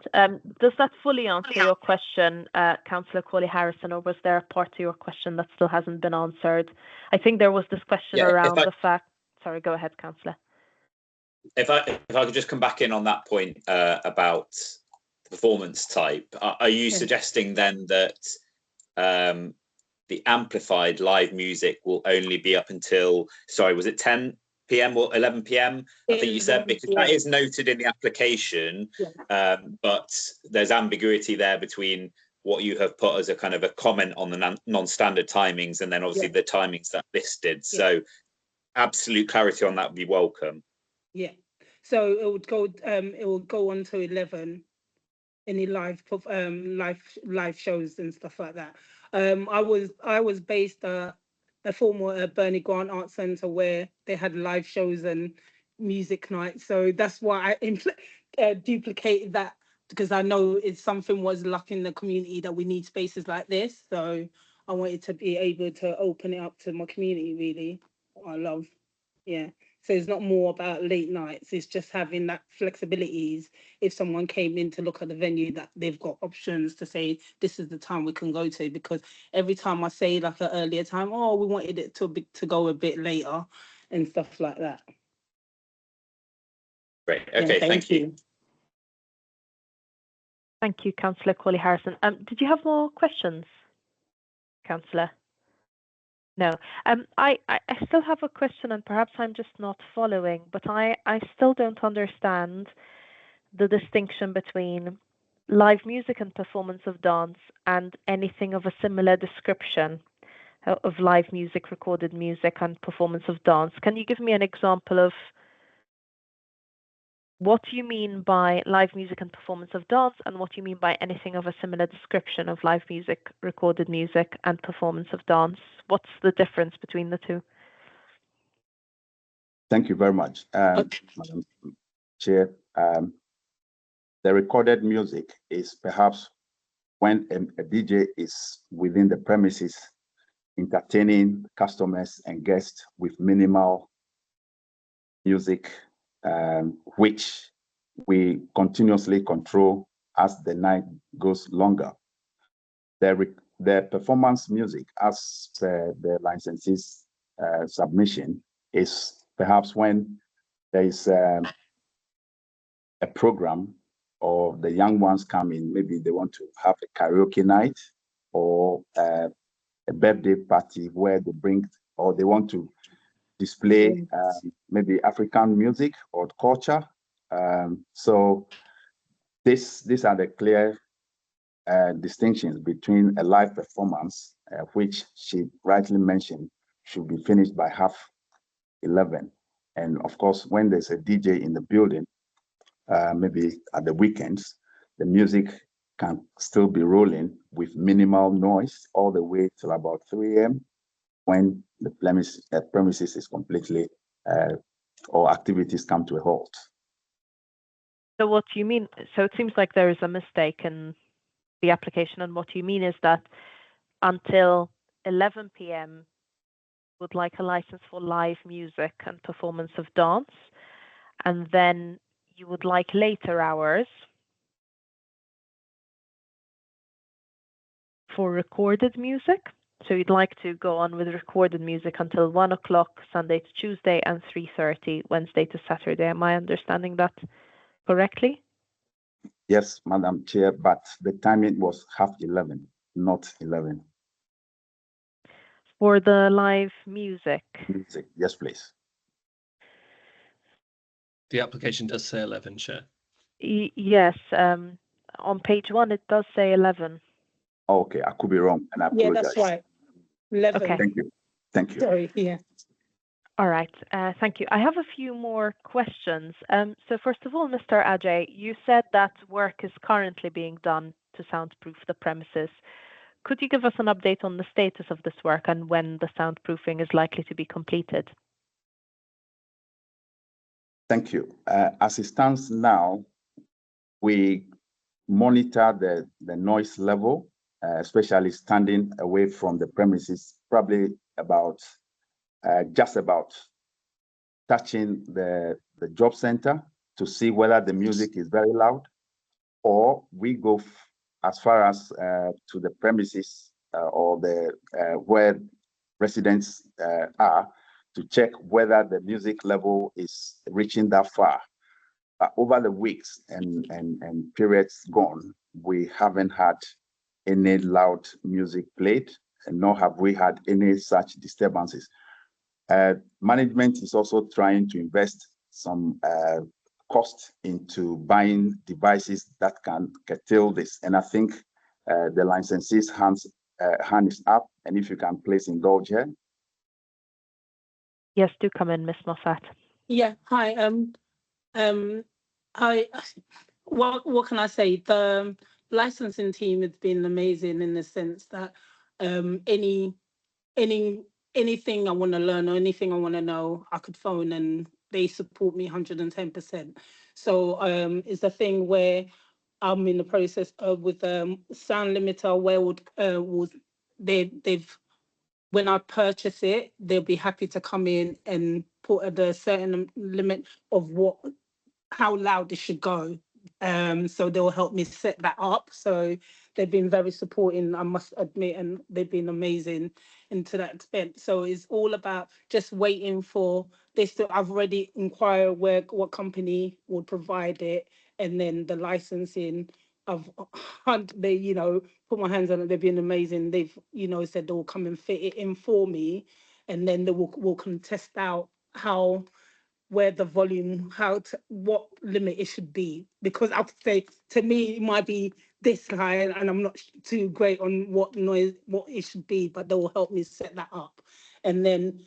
Does that fully answer your question, Councillor Cawley-Harrison, or was there a part to your question that still hasn't been answered? I think there was this question around the fact. Sorry, go ahead, Councillor. If I could just come back in on that point about the performance type, are you suggesting then that the amplified live music will only be up until, sorry, was it 10 p.m. or 11 p.m. I think you said, 11 because that p.m. is noted in the application, Yeah. but there's ambiguity there between what you have put as a kind of a comment on the non-standard timings and then obviously the timings that listed. So absolute clarity on that would be welcome. Yeah. So it would go on to 11. Any live shows and stuff like that. I was based at a former Bernie Grant Art Centre where they had live shows and music nights. So that's why I duplicated that, because I know it's something was lacking in the community, that we need spaces like this. So I wanted to be able to open it up to my community, really. I love, yeah. So it's not more about late nights, it's just having that flexibilities. If someone came in to look at the venue, that they've got options to say, this is the time we can go to, because every time I say like an earlier time, oh, we wanted it to go a bit later and stuff like that. Great, okay, thank you. Thank you, Councillor Cawley-Harrison. Did you have more questions, Councillor? No. I still have a question, and perhaps I'm just not following, but I still don't understand the distinction between live music and performance of dance and anything of a similar description of live music, recorded music, and performance of dance. Can you give me an example of what you mean by live music and performance of dance, and what you mean by anything of a similar description of live music, recorded music, and performance of dance? What's the difference between the two? Thank you very much, Madam Chair. The recorded music is perhaps when a DJ is within the premises entertaining customers and guests with minimal music, which we continuously control as the night goes longer. The performance music, as per the licensee's submission, is perhaps when there is a program, or the young ones come in, maybe they want to have a karaoke night or a birthday party where they bring, or they want to display maybe African music or culture. So these are the clear distinctions between a live performance, which she rightly mentioned should be finished by 11:30. And of course, when there's a DJ in the building, maybe at the weekends, the music can still be rolling with minimal noise all the way till about 3 a.m. when the premises is completely, or activities come to a halt. So what do you mean? So it seems like there is a mistake in the application, and what you mean is that until 11 p.m. would like a license for live music and performance of dance, and then you would like later hours for recorded music. So you'd like to go on with recorded music until 1 o'clock Sunday to Tuesday and 3:30 Wednesday to Saturday. Am I understanding that correctly? Yes, Madam Chair, but the timing was 11:30, not 11. For the live music? Music, yes, please. The application does say 11, Chair. Yes, on page 1 it does say 11. Oh, okay, I could be wrong, and I apologize. Yeah, that's right. 11. Okay. Thank you. Thank you. Sorry, yeah. All right, thank you. I have a few more questions. So first of all, Mr. Ajay, you said that work is currently being done to soundproof the premises. Could you give us an update on the status of this work and when the soundproofing is likely to be completed? Thank you. As it stands now, we monitor the noise level, especially standing away from the premises, probably about just about touching the job center to see whether the music is very loud, or we go as far as to the premises or the where residents are, to check whether the music level is reaching that far. Over the weeks and periods gone, we haven't had any loud music played, and nor have we had any such disturbances. Management is also trying to invest some cost into buying devices that can curtail this. And I think the licensee's hand is up. And if you can please indulge here. Yes, do come in, Miss Moffat. Yeah, hi. What can I say? The licensing team has been amazing in the sense that anything I want to learn or anything I want to know, I could phone and they support me 110%. So it's a thing where I'm in the process of with Sound Limiter, where they've when I purchase it, they'll be happy to come in and put at a certain limit of how loud it should go. So they'll help me set that up. So they've been very supporting, I must admit, and they've been amazing to that extent. So it's all about just waiting for this. I've already inquired what company would provide it, and then the licensing. They put my hands on it. They've been amazing. They've said they'll come and fit it in for me, and then they will contest out where the volume, what limit it should be. Because I would say, to me, it might be this high, and I'm not too great on what it should be, but they will help me set that up. And then,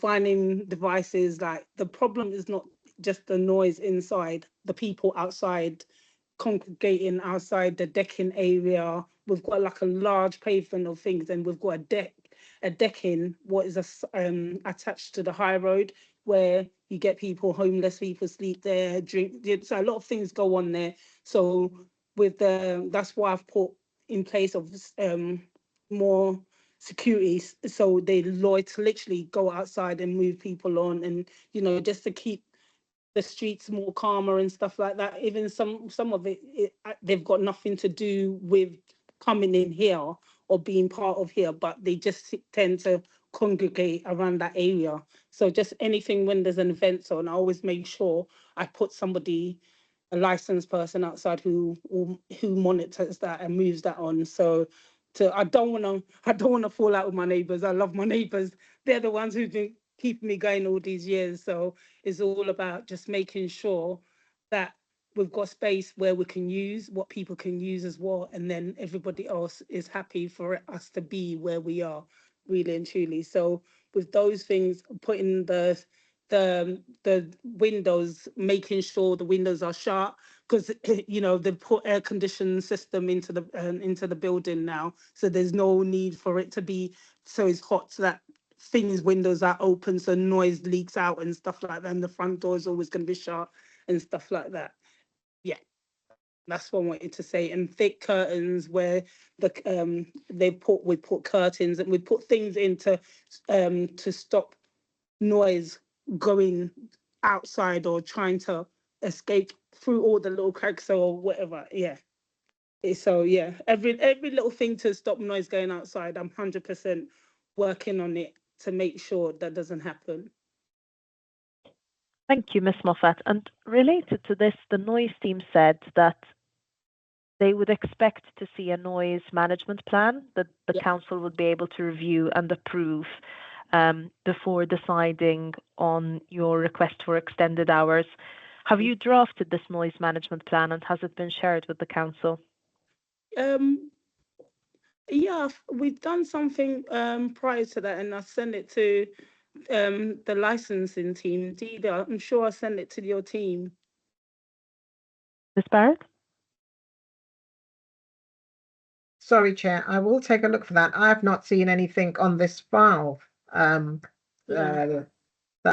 finding devices, like the problem is not just the noise inside, the people outside congregating outside the decking area. We've got like a large pavement of things, and we've got a decking, what is attached to the high road, where you get homeless people sleep there, drink. So a lot of things go on there. So that's why I've put in place of more security, so they literally go outside and move people on, and just to keep the streets more calmer and stuff like that. Even some of it, they've got nothing to do with coming in here or being part of here, but they just tend to congregate around that area. So just anything when there's an event on, I always make sure I put a licensed person outside who monitors that and moves that on. So I don't want to fall out with my neighbors. I love my neighbors. They're the ones who've been keeping me going all these years. So it's all about just making sure that we've got space where we can use what people can use as well, and then everybody else is happy for us to be where we are, really and truly. So with those things, putting the windows, making sure the windows are shut, because they've put air conditioning system into the building now, so there's no need for it to be so it's hot, so that windows are open, so noise leaks out and stuff like that, and the front door is always going to be shut and stuff like that. Yeah, that's what I wanted to say. And thick curtains, where we put curtains, and we put things in to stop noise going outside or trying to escape through all the little cracks or whatever. Yeah. So yeah, every little thing to stop noise going outside, I'm 100% working on it to make sure that doesn't happen. Thank you, Ms. Moffat. And related to this, the noise team said that they would expect to see a noise management plan that the council would be able to review and approve before deciding on your request for extended hours. Have you drafted this noise management plan, and has it been shared with the council? Yeah, we've done something prior to that, and I sent it to the licensing team. Dida, I'm sure I sent it to your team. Ms. Barrett? Sorry, Chair. I will take a look for that. I have not seen anything on this file that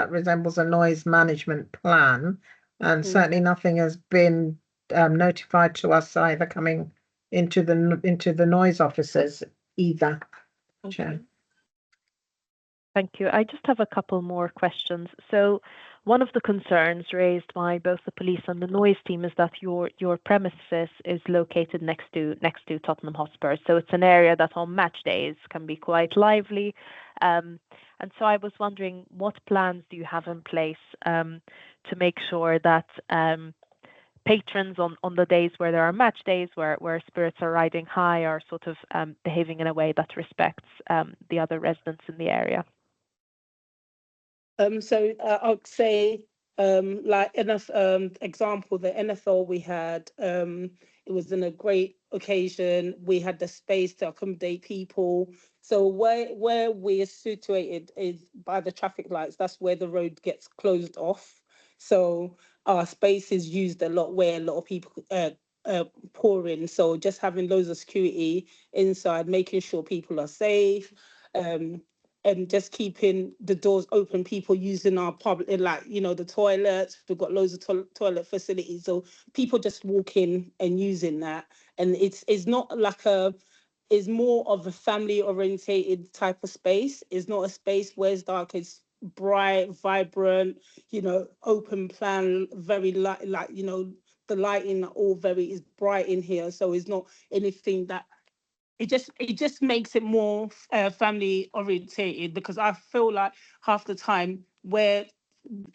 resembles a noise management plan, and certainly nothing has been notified to us either coming into the noise officers either. Okay. Chair. Thank you. I just have a couple more questions. So one of the concerns raised by both the police and the noise team is that your premises is located next to Tottenham Hotspur. So it's an area that on match days can be quite lively. And so I was wondering, what plans do you have in place to make sure that patrons on the days where there are match days, where spirits are riding high, are sort of behaving in a way that respects the other residents in the area? So I'd say, like example, the NFL we had, it was in a great occasion. We had the space to accommodate people. So where we're situated is by the traffic lights. That's where the road gets closed off. So our space is used a lot where a lot of people pour in. So just having loads of security inside, making sure people are safe. And just keeping the doors open, people using our public, like, the toilets. We've got loads of toilet facilities. So people just walk in and using that. And it's not like it's more of a family orientated type of space. It's not a space where it's dark, it's bright, vibrant, open plan, very light, like, the lighting all very is bright in here. So it's not anything that it just makes it more family orientated, because I feel like half the time where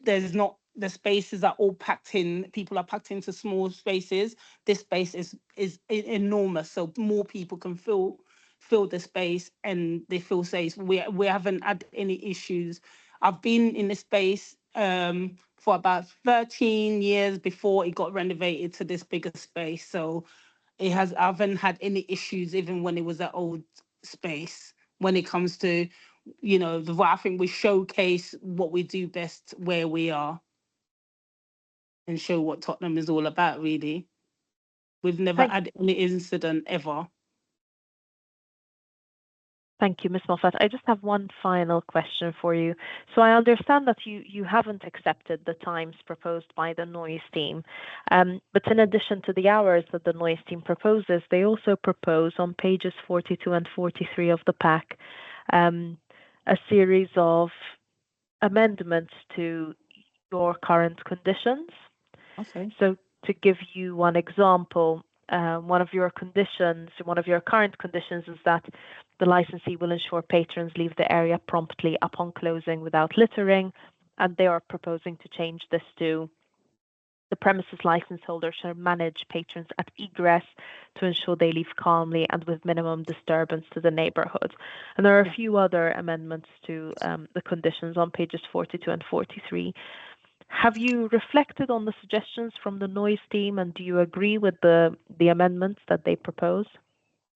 there's not, the spaces are all packed in, people are packed into small spaces. This space is enormous, so more people can fill the space and they feel safe. We haven't had any issues. I've been in the space for about 13 years before it got renovated to this bigger space. So I haven't had any issues even when it was an old space, when it comes to, I think we showcase what we do best where we are and show what Tottenham is all about, really. We've never had any incident ever. Thank you, Ms. Moffat. I just have one final question for you. So I understand that you haven't accepted the times proposed by the noise team, but in addition to the hours that the noise team proposes, they also propose on pages 42 and 43 of the pack a series of amendments to your current conditions. Okay. So to give you one example, one of your current conditions is that the licensee will ensure patrons leave the area promptly upon closing without littering, and they are proposing to change this to the premises license holder shall manage patrons at egress to ensure they leave calmly and with minimum disturbance to the neighborhood. And there are a few other amendments to the conditions on pages 42 and 43. Have you reflected on the suggestions from the noise team, and do you agree with the amendments that they propose?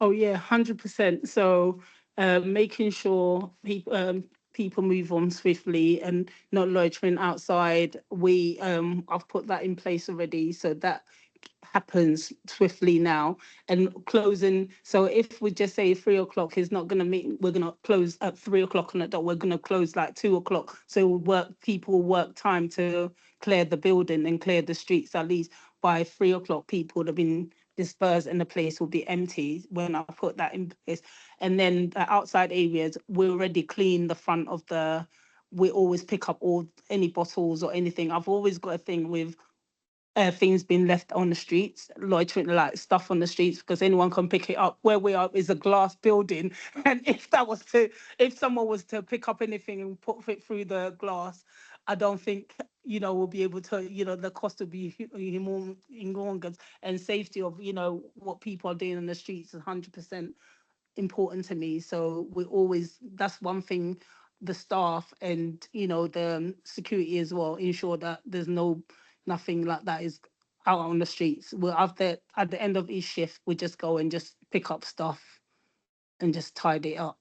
Oh yeah, 100%. So making sure people move on swiftly and not loitering outside. I've put that in place already, so that happens swiftly now. And closing, so if we just say 3 o'clock is not going to meet, we're going to close at 3 o'clock on the dot, we're going to close like 2 o'clock. So people will work time to clear the building and clear the streets. At least by 3 o'clock, people would have been dispersed and the place will be empty when I put that in place. And then the outside areas, we already clean the front of we always pick up any bottles or anything. I've always got a thing with things being left on the streets, loitering, like stuff on the streets, because anyone can pick it up. Where we are is a glass building, and if someone was to pick up anything and put it through the glass, I don't think we'll be able to. The cost would be humongous, and safety of what people are doing on the streets is 100% important to me. So that's one thing. The staff and the security as well ensure that there's nothing like that is out on the streets. We're at the end of each shift, we just go and just pick up stuff and just tidy it up.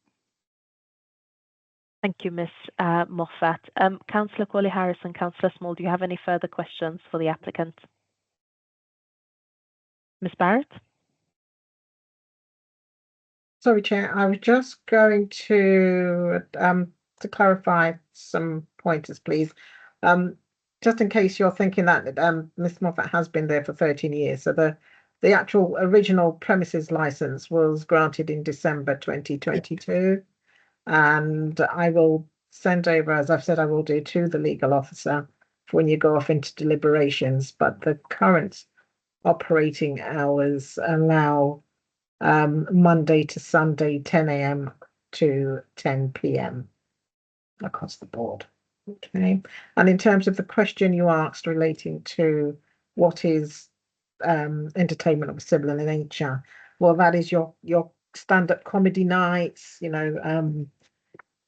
Thank you, Ms. Moffat. Councillor Colley-Harris and Councillor Small, do you have any further questions for the applicant? Ms. Barrett? Sorry, Chair. I was just going to clarify some pointers, please. Just in case you're thinking that Ms. Moffat has been there for 13 years. So the actual original premises license was granted in December 2022. And I will send over, as I've said I will do, to the legal officer for when you go off into deliberations. But the current operating hours allow Monday to Sunday, 10 a.m. to 10 p.m. across the board. Okay. And in terms of the question you asked relating to what is entertainment of a similar nature, well, that is your stand-up comedy nights,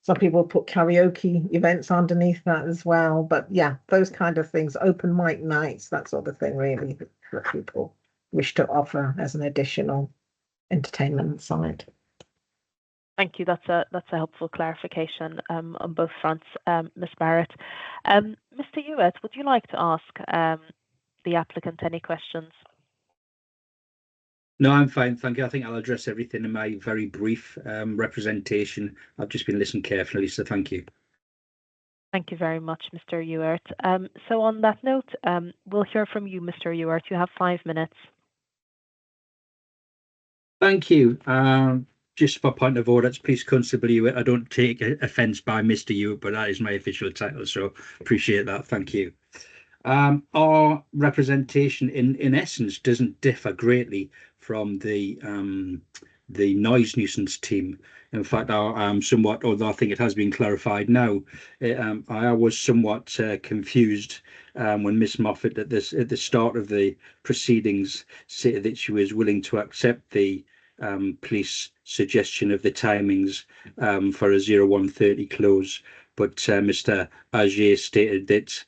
Some people put karaoke events underneath that as well. But yeah, those kind of things, open mic nights, that sort of thing, really, that people wish to offer as an additional entertainment side. Thank you. That's a helpful clarification on both fronts, Ms. Barrett. Mr. Hewitt, would you like to ask the applicant any questions? No, I'm fine, thank you. I think I'll address everything in my very brief representation. I've just been listening carefully, so thank you. Thank you very much, Mr. Ewart. So on that note, we'll hear from you, Mr. Ewart. You have 5 minutes. Thank you. Just for point of order, it's Police Constable Ewart. I don't take offence by Mr. Ewart, but that is my official title, so appreciate that. Thank you. Our representation, in essence, doesn't differ greatly from the noise nuisance team. In fact, somewhat, although I think it has been clarified now, I was somewhat confused when Miss Moffat at the start of the proceedings said that she was willing to accept the police suggestion of the timings for a 0130 close, but Mr. Agier stated that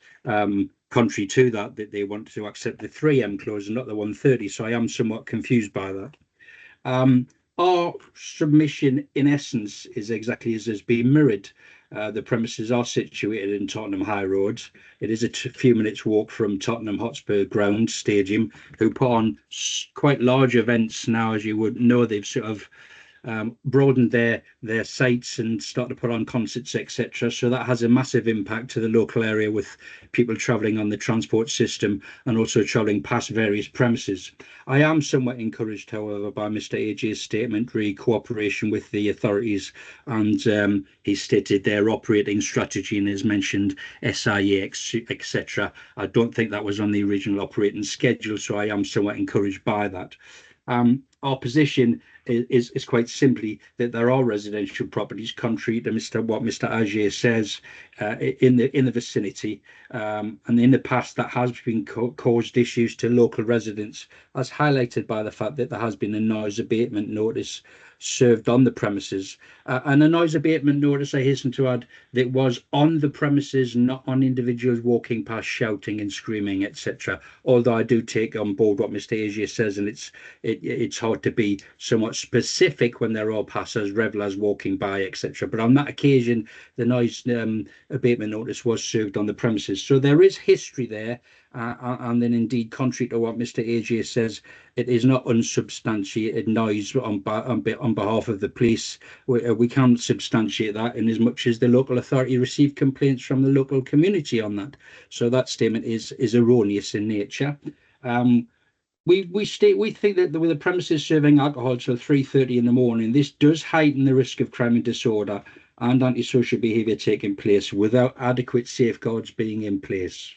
contrary to that, they want to accept the 3 AM close and not the 1:30. So I am somewhat confused by that. Our submission, in essence, is exactly as has been mirrored. The premises are situated in Tottenham High Road. It is a few minutes walk from Tottenham Hotspur Ground Stadium, who put on quite large events now, as you would know. They've sort of broadened their sites and start to put on concerts, etc. So that has a massive impact to the local area, with people travelling on the transport system and also travelling past various premises. I am somewhat encouraged, however, by Mr. AJ's statement re cooperation with the authorities, and he stated their operating strategy and has mentioned SIA, etc. I don't think that was on the original operating schedule, so I am somewhat encouraged by that. Our position is quite simply that there are residential properties, contrary to what Mr. Agier says, in the vicinity, and in the past that has been caused issues to local residents, as highlighted by the fact that there has been a noise abatement notice served on the premises, and a noise abatement notice, I hasten to add, that was on the premises, not on individuals walking past shouting and screaming, etc. Although I do take on board what Mr. Agier says, and it's hard to be somewhat specific when they're all passers, revelers walking by, etc. But on that occasion, the noise abatement notice was served on the premises. So there is history there, and then indeed, contrary to what Mr. Agier says, it is not unsubstantiated noise on behalf of the police. We can't substantiate that in as much as the local authority received complaints from the local community on that. So that statement is erroneous in nature. We think that with the premises serving alcohol till 3:30 in the morning, this does heighten the risk of crime and disorder and antisocial behaviour taking place without adequate safeguards being in place.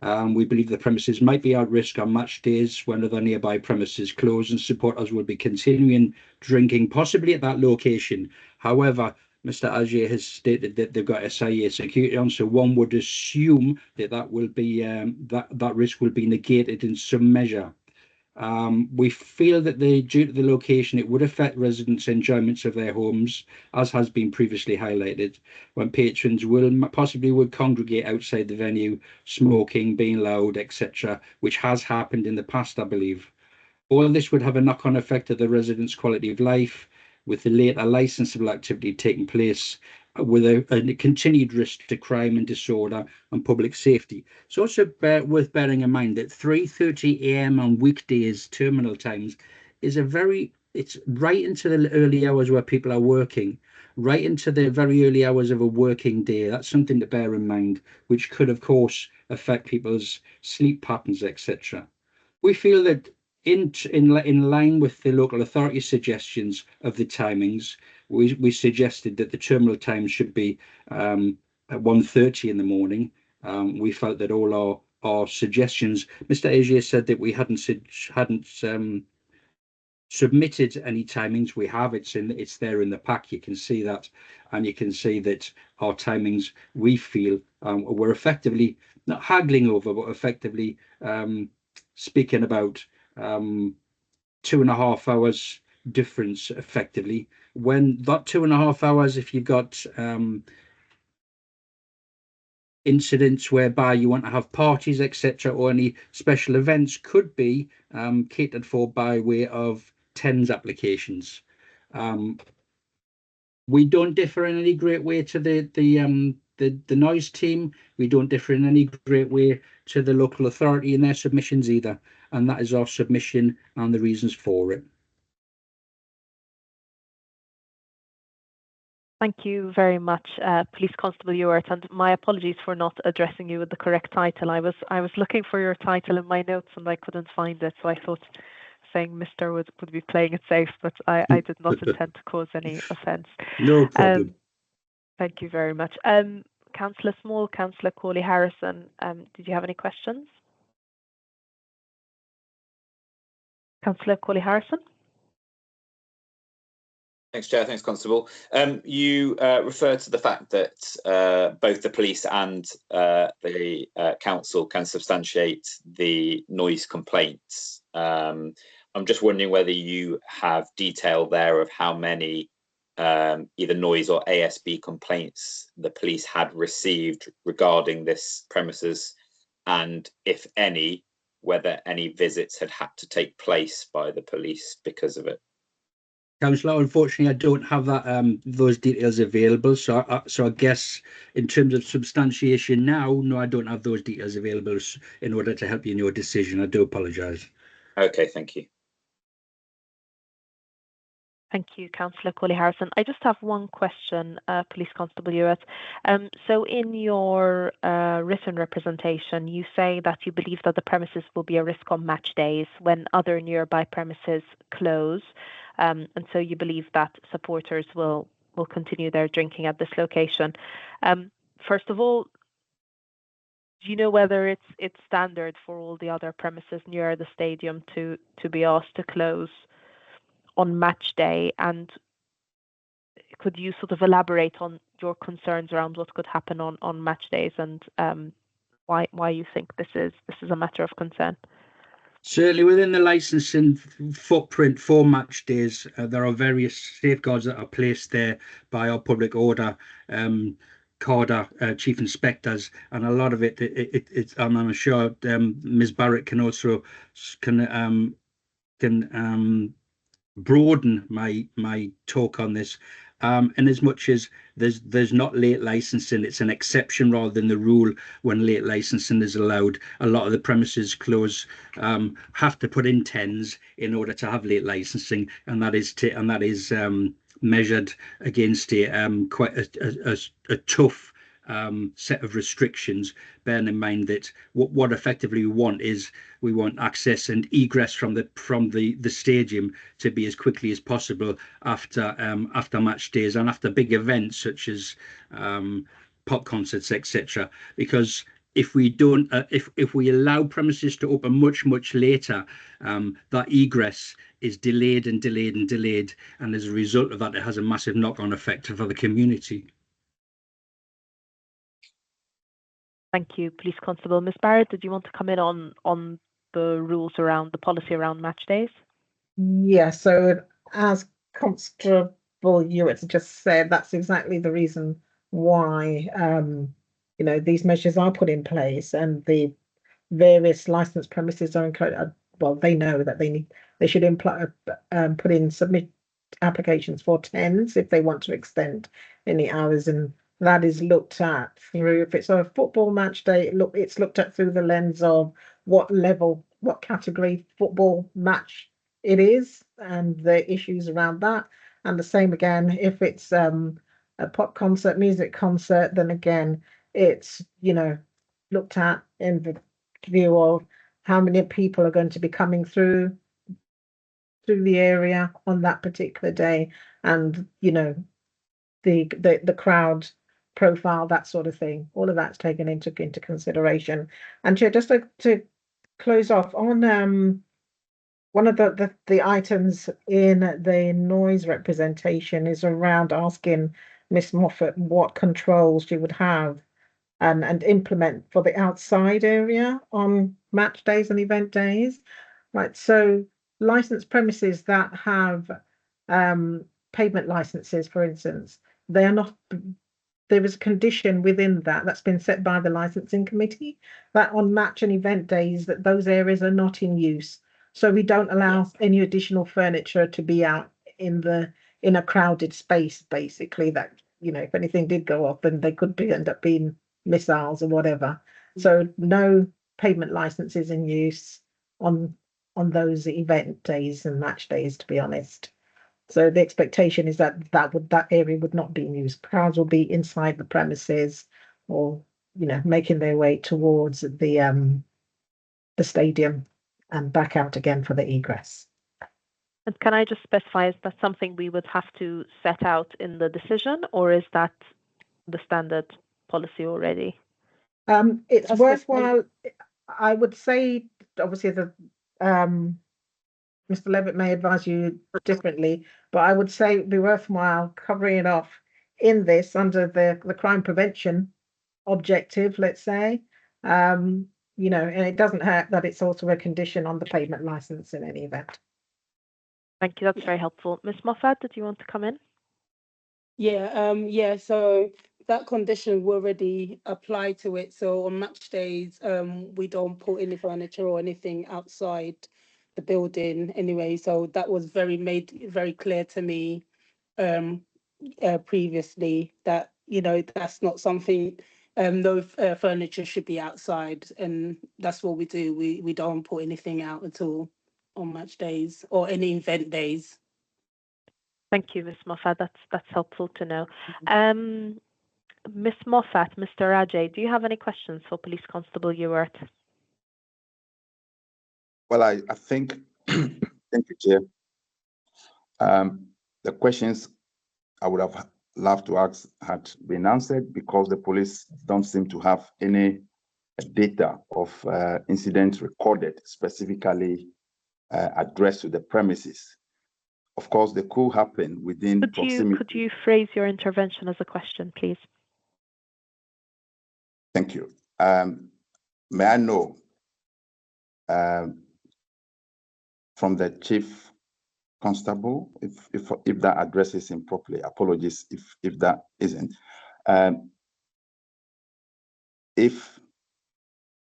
We believe the premises might be at risk on match days when other nearby premises close, and supporters will be continuing drinking, possibly at that location. However, Mr. Agier has stated that they've got SIA security on, so one would assume that will be that risk will be negated in some measure. We feel that due to the location, it would affect residents' enjoyments of their homes, as has been previously highlighted, when patrons possibly would congregate outside the venue, smoking, being loud, etc., which has happened in the past, I believe. All this would have a knock-on effect to the residents' quality of life, with the later licensable activity taking place, with a continued risk to crime and disorder and public safety. It's also worth bearing in mind that 3:30 AM on weekdays terminal times is it's right into the early hours where people are working, right into the very early hours of a working day. That's something to bear in mind, which could, of course, affect people's sleep patterns, etc. We feel that in line with the local authority suggestions of the timings, we suggested that the terminal time should be at 1:30 in the morning. We felt that all our suggestions, Mr. Agier said that we hadn't submitted any timings. We have, it's there in the pack. You can see that, and you can see that our timings, we feel, were effectively not haggling over, but effectively speaking about 2.5 hours difference effectively. When that 2.5 hours, if you've got incidents whereby you want to have parties, etc., or any special events, could be catered for by way of TENS applications. We don't differ in any great way to the noise team. We don't differ in any great way to the local authority in their submissions either, and that is our submission and the reasons for it. Thank you very much, Police Constable Ewart, and my apologies for not addressing you with the correct title. I was looking for your title in my notes and I couldn't find it, so I thought saying Mr. would be playing it safe, but I did not intend to cause any offence. No problem. Thank you very much. Councillor Small, Councillor Cawley-Harrison, did you have any questions? Councillor Cawley-Harrison? Thanks, Chair. Thanks, Constable. You referred to the fact that both the police and the council can substantiate the noise complaints. I'm just wondering whether you have detail there of how many either noise or ASB complaints the police had received regarding this premises, and if any, whether any visits had to take place by the police because of it. Councillor, unfortunately, I don't have that those details available. So I guess in terms of substantiation now, no, I don't have those details available in order to help you in your decision. I do apologise. Okay, thank you. Thank you, Councillor Cawley-Harrison. I just have one question, Police Constable Ewart. So in your written representation, you say that you believe that the premises will be a risk on match days when other nearby premises close. And so you believe that supporters will continue their drinking at this location. First of all, do you know whether it's standard for all the other premises near the stadium to be asked to close on match day? And could you sort of elaborate on your concerns around what could happen on match days and why you think this is a matter of concern? Certainly within the licensing footprint for match days, there are various safeguards that are placed there by our public order CARDA chief inspectors, and a lot of it's I'm sure Ms. Barrett can also broaden my talk on this. And as much as there's not late licensing, it's an exception rather than the rule when late licensing is allowed. A lot of the premises close have to put in TENS in order to have late licensing, and that is measured against quite a tough set of restrictions, bearing in mind that what effectively we want access and egress from the stadium to be as quickly as possible after match days and after big events such as pop concerts, etc. Because if we don't, if we allow premises to open much later, that egress is delayed, and as a result of that, it has a massive knock-on effect for the community. Thank you, Police Constable. Ms. Barrett, did you want to come in on the rules around the policy around match days? Yeah, so as Constable Ewart just said, that's exactly the reason why these measures are put in place, and the various licensed premises are encouraged. Well, they know that they should put in submit applications for TENS if they want to extend any hours, and that is looked at through, if it's a football match day, it's looked at through the lens of what level, what category football match it is, and the issues around that. And the same again, if it's a pop concert, music concert, then again, it's looked at in the view of how many people are going to be coming through the area on that particular day, and the crowd profile, that sort of thing. All of that's taken into consideration. And just to close off on one of the items in the noise representation is around asking Miss Moffat what controls she would have and implement for the outside area on match days and event days. Right, so licensed premises that have pavement licenses, for instance, they are not. There is a condition within that's been set by the licensing committee that on match and event days that those areas are not in use. So we don't allow any additional furniture to be out in a crowded space, basically, that, you know, if anything did go off, then they could end up being missiles or whatever. So no pavement licenses in use on those event days and match days, to be honest. So the expectation is that that area would not be in use. Crowds will be inside the premises, or, you know, making their way towards the stadium and back out again for the egress. And can I just specify, is that something we would have to set out in the decision, or is that the standard policy already? It's worthwhile. I would say, obviously, Mr. Levitt may advise you differently, but I would say it'd be worthwhile covering it off in this under the crime prevention objective, let's say. You know, and it doesn't hurt that it's also a condition on the pavement license in any event. Thank you. That's very helpful. Ms. Moffat, did you want to come in? Yeah. So that condition will already apply to it. So on match days, we don't put any furniture or anything outside the building anyway. So that was made very clear to me previously that, you know, that's not something. No furniture should be outside, and that's what we do. We don't put anything out at all on match days or any event days. Thank you, Ms. Moffat. That's helpful to know. Ms. Moffat, Mr. Ajay, do you have any questions for Police Constable Ewart? Well, I think, thank you, Chair. The questions I would have loved to ask had been answered because the police don't seem to have any data of incidents recorded specifically addressed to the premises. Of course, the coup happened within proximity. Could you phrase your intervention as a question, please? Thank you. May I know from the Chief Constable, if that addresses him properly? Apologies if that isn't. If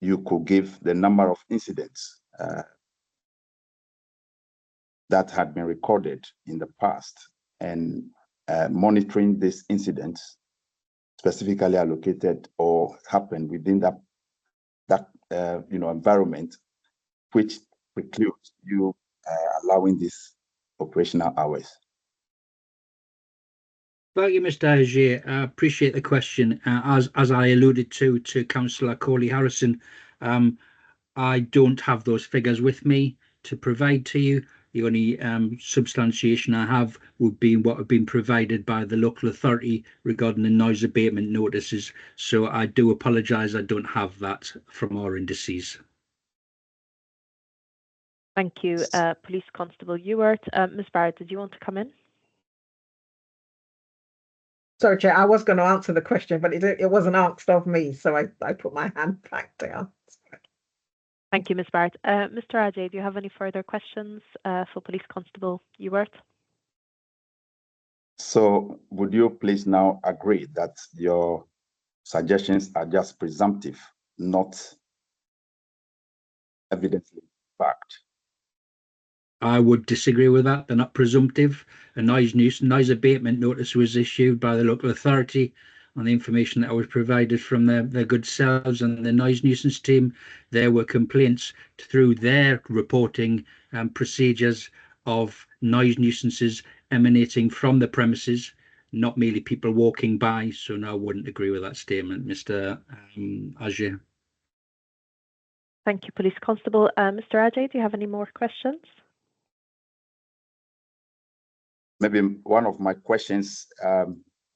you could give the number of incidents that had been recorded in the past and monitoring these incidents specifically allocated or happened within that environment, which precludes you allowing these operational hours. Thank you, Mr. Ajay. I appreciate the question. As I alluded to Councillor Corley-Harrison, I don't have those figures with me to provide to you. The only substantiation I have would be what have been provided by the local authority regarding the noise abatement notices. So I do apologise, I don't have that from our indices. Thank you, Police Constable Ewart. Ms. Barrett, did you want to come in? Sorry, Chair, I was going to answer the question, but it wasn't asked of me, so I put my hand back down. Thank you, Ms. Barrett. Mr. Ajay, do you have any further questions for Police Constable Ewart? So would you please now agree that your suggestions are just presumptive, not evidently fact? I would disagree with that. They're not presumptive. A noise abatement notice was issued by the local authority on the information that was provided from their good selves and the noise nuisance team. There were complaints through their reporting procedures of noise nuisances emanating from the premises, not merely people walking by. So no, I wouldn't agree with that statement, Mr. Ajay. Thank you, Police Constable. Mr. Ajay, do you have any more questions? Maybe one of my questions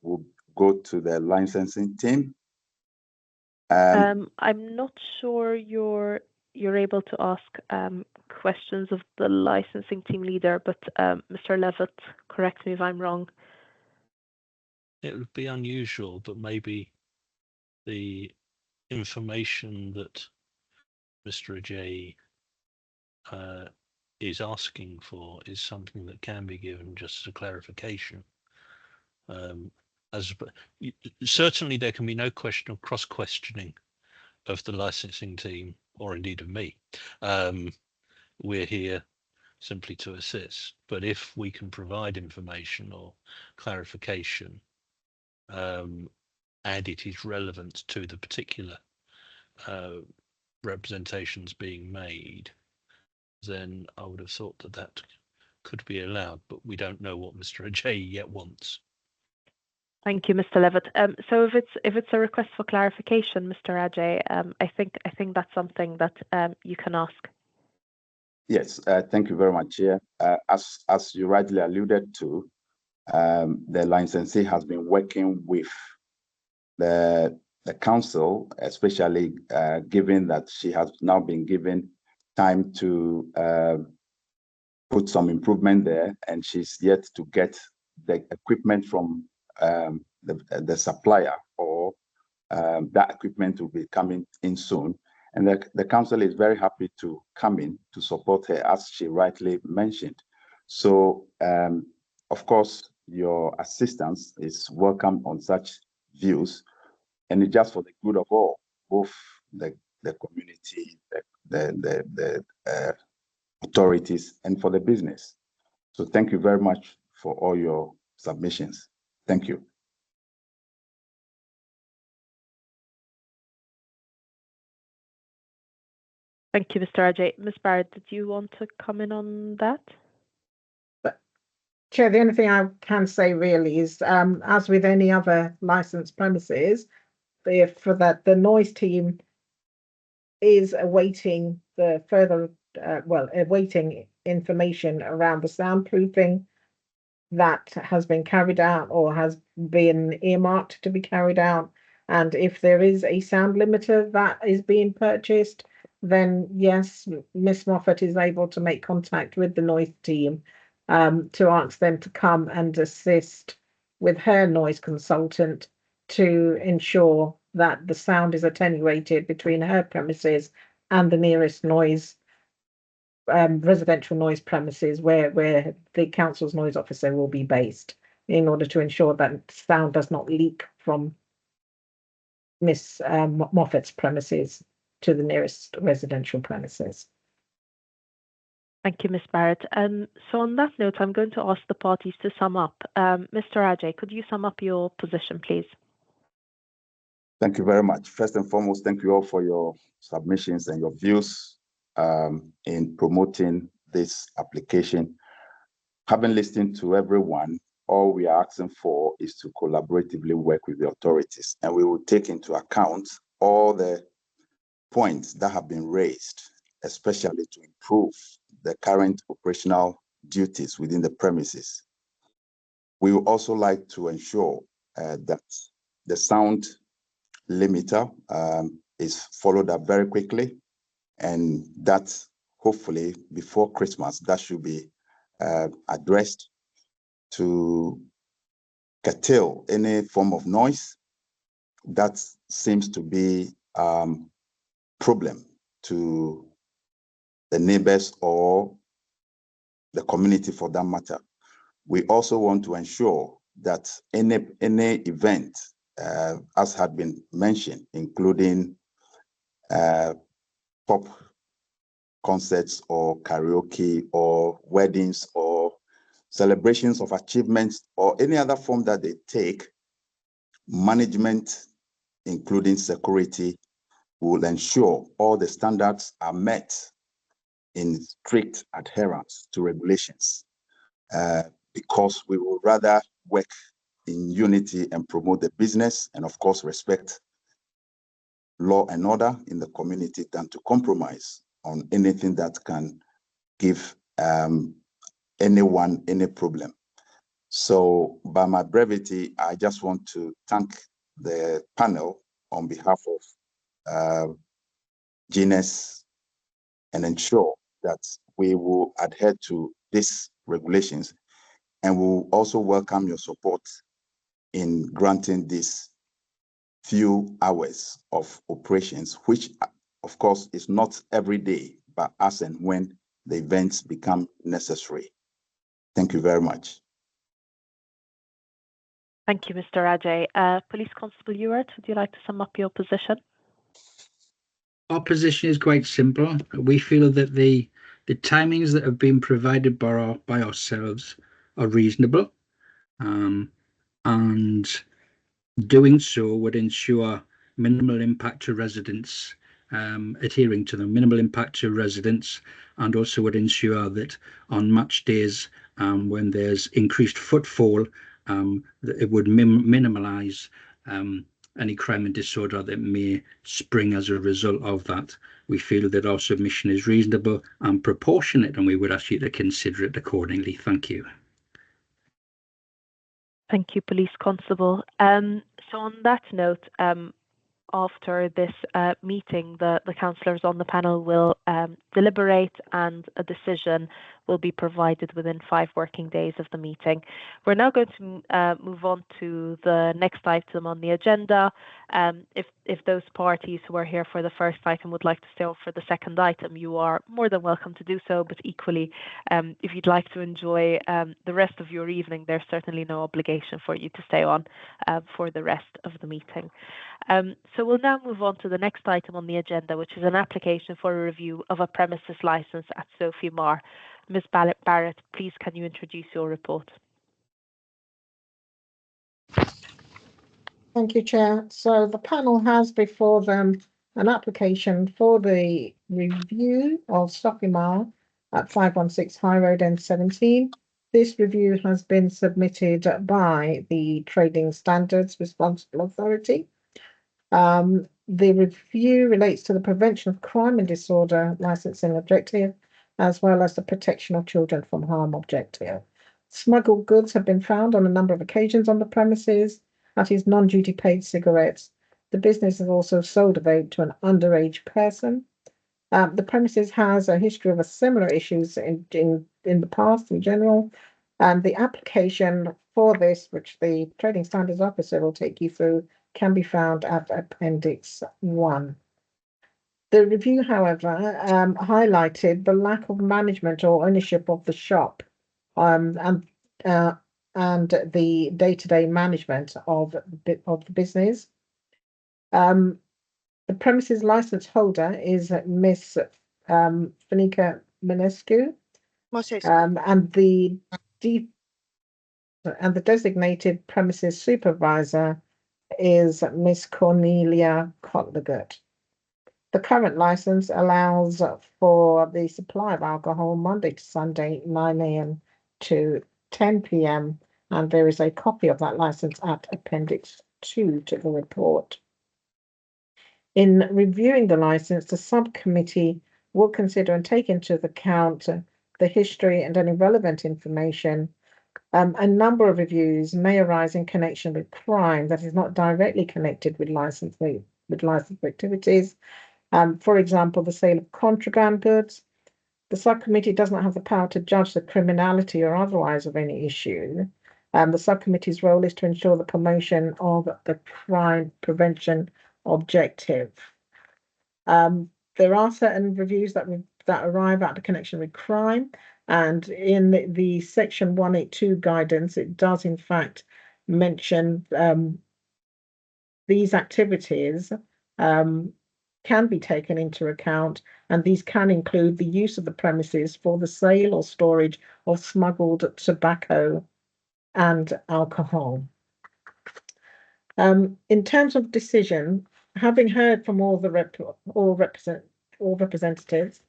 will go to the licensing team. I'm not sure you're able to ask questions of the licensing team leader, but Mr. Levitt, correct me if I'm wrong. It would be unusual, but maybe the information that Mr. Ajay is asking for is something that can be given just as a clarification. Certainly there can be no question of cross-questioning of the licensing team, or indeed of me. We're here simply to assist. But if we can provide information or clarification, and it is relevant to the particular representations being made, then I would have thought that that could be allowed, but we don't know what Mr. Ajay yet wants. Thank you, Mr. Levitt. So if it's a request for clarification, Mr. Ajay, I think that's something that you can ask. Yes, thank you very much, Chair. As you rightly alluded to, the licensee has been working with the council, especially given that she has now been given time to put some improvement there, and she's yet to get the equipment from the supplier, or that equipment will be coming in soon. And the council is very happy to come in to support her, as she rightly mentioned. So, of course, your assistance is welcome on such views, and it's just for the good of all, both the community, the authorities, and for the business. So thank you very much for all your submissions. Thank you. Thank you, Mr. Ajay. Ms. Barrett, did you want to comment on that? Chair, the only thing I can say really is, as with any other licensed premises, for that the noise team is awaiting the further, awaiting information around the soundproofing that has been carried out or has been earmarked to be carried out. And if there is a sound limiter that is being purchased, then yes, Miss Moffat is able to make contact with the noise team to ask them to come and assist with her noise consultant to ensure that the sound is attenuated between her premises and the nearest noise residential noise premises where the council's noise officer will be based, in order to ensure that sound does not leak from Miss Moffat's premises to the nearest residential premises. Thank you, Ms. Barrett. So on that note, I'm going to ask the parties to sum up. Mr. Ajay, could you sum up your position, please? Thank you very much. First and foremost, thank you all for your submissions and your views in promoting this application. Having listened to everyone, all we are asking for is to collaboratively work with the authorities, and we will take into account all the points that have been raised, especially to improve the current operational duties within the premises. We would also like to ensure that the sound limiter is followed up very quickly, and that hopefully before Christmas, that should be addressed to curtail any form of noise that seems to be problem to the neighbors or the community for that matter. We also want to ensure that any event, as had been mentioned, including pop concerts or karaoke or weddings or celebrations of achievements or any other form that they take, management, including security, will ensure all the standards are met in strict adherence to regulations, because we would rather work in unity and promote the business and, of course, respect law and order in the community than to compromise on anything that can give anyone any problem. So by my brevity, I just want to thank the panel on behalf of Guinness and ensure that we will adhere to these regulations, and we'll also welcome your support in granting these few hours of operations, which of course is not every day, but as and when the events become necessary. Thank you very much. Thank you, Mr. Ajay. Police Constable Ewart, would you like to sum up your position? Our position is quite simple. We feel that the timings that have been provided by ourselves are reasonable, and doing so would ensure minimal impact to residents, adhering to the minimal impact to residents, and also would ensure that on match days, when there's increased footfall, that it would minimise any crime and disorder that may spring as a result of that. We feel that our submission is reasonable and proportionate, and we would ask you to consider it accordingly. Thank you. Thank you, Police Constable. So on that note, after this meeting, the councillors on the panel will deliberate, and a decision will be provided within 5 working days of the meeting. We're now going to move on to the next item on the agenda. If those parties who are here for the first item would like to stay on for the second item, you are more than welcome to do so. But equally, if you'd like to enjoy the rest of your evening, there's certainly no obligation for you to stay on for the rest of the meeting. So we'll now move on to the next item on the agenda, which is an application for a review of a premises licence at Sophie Mar. Ms. Barrett, please can you introduce your report? Thank you, Chair. So the panel has before them an application for the review of Sophie Mar at 516 High Road N17. This review has been submitted by the Trading Standards Responsible Authority. The review relates to the prevention of crime and disorder licensing objective, as well as the protection of children from harm objective. Smuggled goods have been found on a number of occasions on the premises. That is non-duty paid cigarettes. The business has also sold a vape to an underage person. The premises has a history of similar issues in the past in general. And the application for this, which the Trading Standards Officer will take you through, can be found at Appendix 1. The review, however, highlighted the lack of management or ownership of the shop, and the day-to-day management of the business. The premises license holder is Miss Fanika Minescu, and the designated premises supervisor is Miss Cornelia Kotlegert. The current license allows for the supply of alcohol Monday to Sunday, 9 a.m. to 10 p.m. and there is a copy of that license at Appendix 2 to the report. In reviewing the license, the subcommittee will consider and take into account the history and any relevant information. A number of reviews may arise in connection with crime that is not directly connected with license activities. For example, the sale of contraband goods. The subcommittee does not have the power to judge the criminality or otherwise of any issue. The subcommittee's role is to ensure the promotion of the crime prevention objective. There are certain reviews that arrive at the connection with crime, and in the Section 182 guidance, it does in fact mention these activities can be taken into account, and these can include the use of the premises for the sale or storage of smuggled tobacco and alcohol. In terms of decision, having heard from all representatives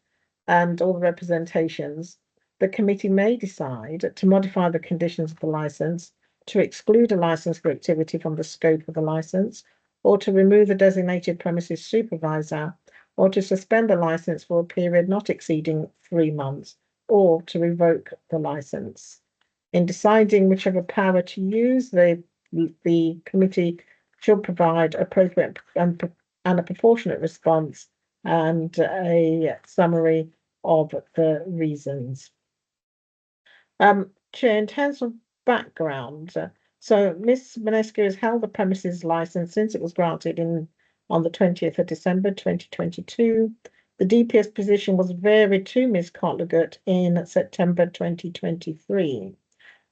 and all the representations, the committee may decide to modify the conditions of the license, to exclude a license for activity from the scope of the license, or to remove the designated premises supervisor, or to suspend the license for a period not exceeding 3 months, or to revoke the license. In deciding whichever power to use, the committee should provide appropriate and a proportionate response and a summary of the reasons. Chair, in terms of background, so Ms. Minescu has held the premises license since it was granted on the 20th of December 2022. The DPS position was varied to Ms. Cotlegut in September 2023.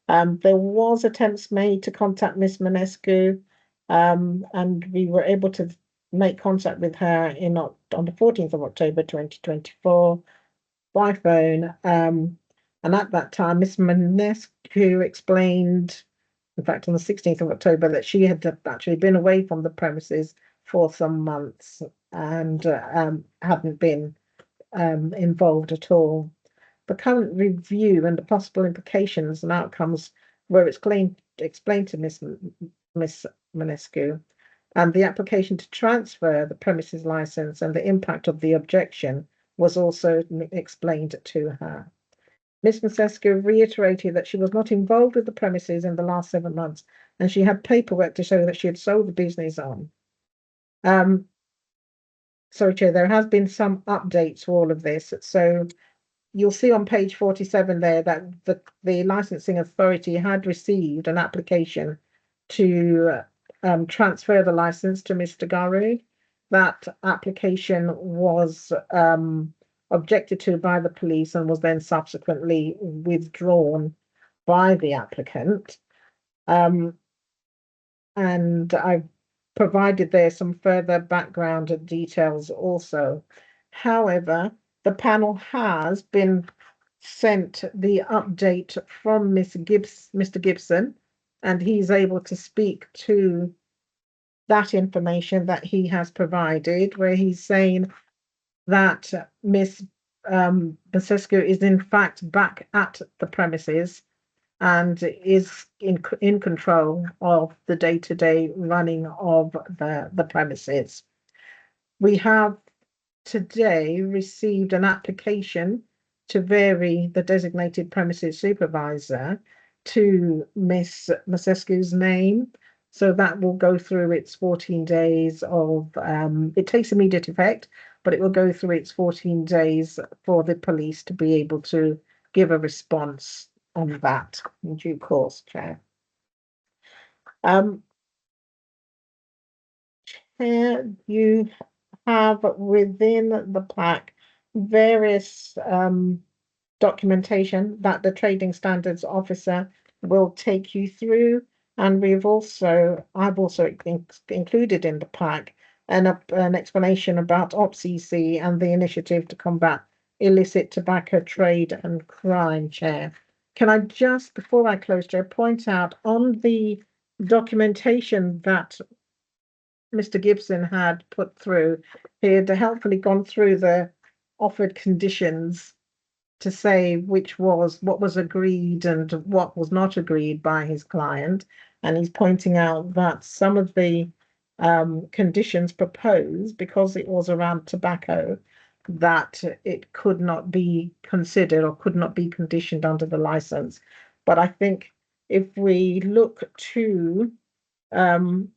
There was attempts made to contact Ms. Manescu, and we were able to make contact with her on the 14th of October 2024 by phone. And at that time, Ms. Manescu explained, in fact, on the 16th of October, that she had actually been away from the premises for some months and hadn't been involved at all. The current review and the possible implications and outcomes were explained to Ms. Manescu, and the application to transfer the premises license and the impact of the objection was also explained to her. Ms. Manescu reiterated that she was not involved with the premises in the last 7 months, and she had paperwork to show that she had sold the business on. Sorry, Chair, there has been some updates to all of this. So you'll see on page 47 there that the licensing authority had received an application to transfer the license to Mr. Garu. That application was objected to by the police and was then subsequently withdrawn by the applicant. And I've provided there some further background and details also. However, the panel has been sent the update from Mr. Gibson, and he's able to speak to that information that he has provided, where he's saying that Ms. Basescu is in fact back at the premises and is in control of the day-to-day running of the premises. We have today received an application to vary the designated premises supervisor to Ms. Basescu's name. So that will go through its 14 days of, it takes immediate effect, but it will go through its 14 days for the police to be able to give a response on that in due course, Chair. Chair, you have within the pack various documentation that the Trading Standards Officer will take you through, and I've also included in the pack an explanation about OPCC and the initiative to combat illicit tobacco trade and crime, Chair. Can I just, before I close, Chair, point out on the documentation that Mr. Gibson had put through, he had helpfully gone through the offered conditions to say what was agreed and what was not agreed by his client. And he's pointing out that some of the conditions proposed, because it was around tobacco, that it could not be considered or could not be conditioned under the license. But I think if we look to the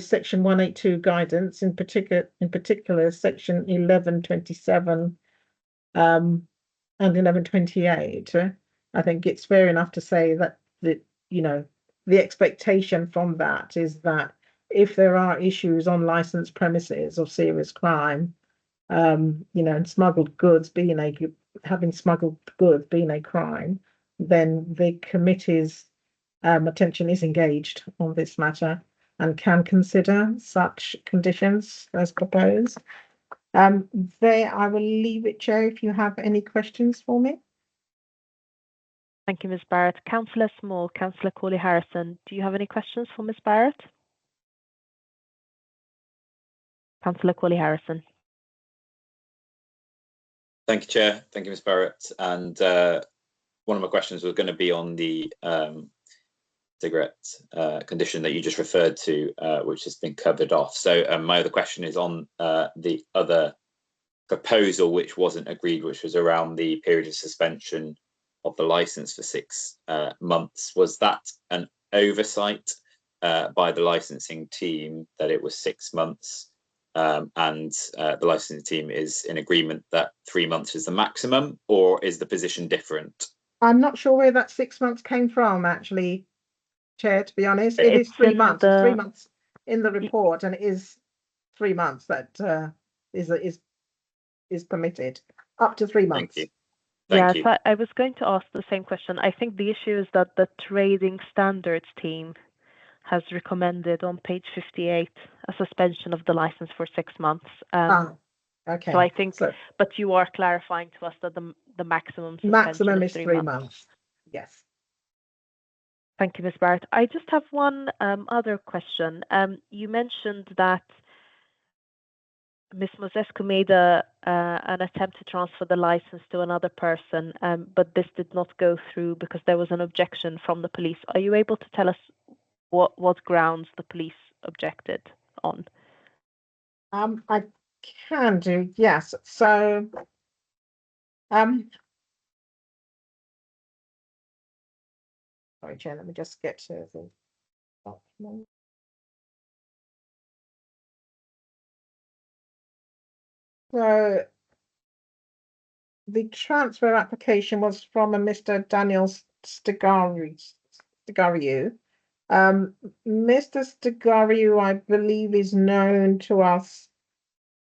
section 182 guidance, in particular section 1127 and 1128, I think it's fair enough to say that the expectation from that is that if there are issues on licensed premises of serious crime, and smuggled goods having smuggled goods being a crime, then the committee's attention is engaged on this matter and can consider such conditions as proposed. There, I will leave it, Chair, if you have any questions for me. Thank you, Ms. Barrett. Councillor Small, Councillor Corley-Harrison, do you have any questions for Ms. Barrett? Councillor Corley-Harrison. Thank you, Chair. Thank you, Ms. Barrett. And one of my questions was going to be on the cigarette condition that you just referred to, which has been covered off. So my other question is on the other proposal, which wasn't agreed, which was around the period of suspension of the license for 6 months. Was that an oversight by the licensing team that it was 6 months? And the licensing team is in agreement that 3 months is the maximum, or is the position different? I'm not sure where that 6 months came from, actually, Chair, to be honest. It is 3 months. It's 3 months in the report, and it is 3 months that is is permitted, up to 3 months. Thank you. Yeah, Thank you. so I was going to ask the same question. I think the issue is that the trading standards team has recommended on page 58 a suspension of the license for 6 months. Okay. So I think, So but you are clarifying to us that the maximum suspension is 3 months. Yes. Thank you, Ms. Barrett. I just have one other question. You mentioned that Ms. Mozescu made an attempt to transfer the license to another person, but this did not go through because there was an objection from the police. Are you able to tell us what grounds the police objected on? I can do, yes. So, sorry, Chair, let me just get to the document. So, the transfer application was from a Mr. Daniel Stigariou. Mr. Stigariou, I believe, is known to us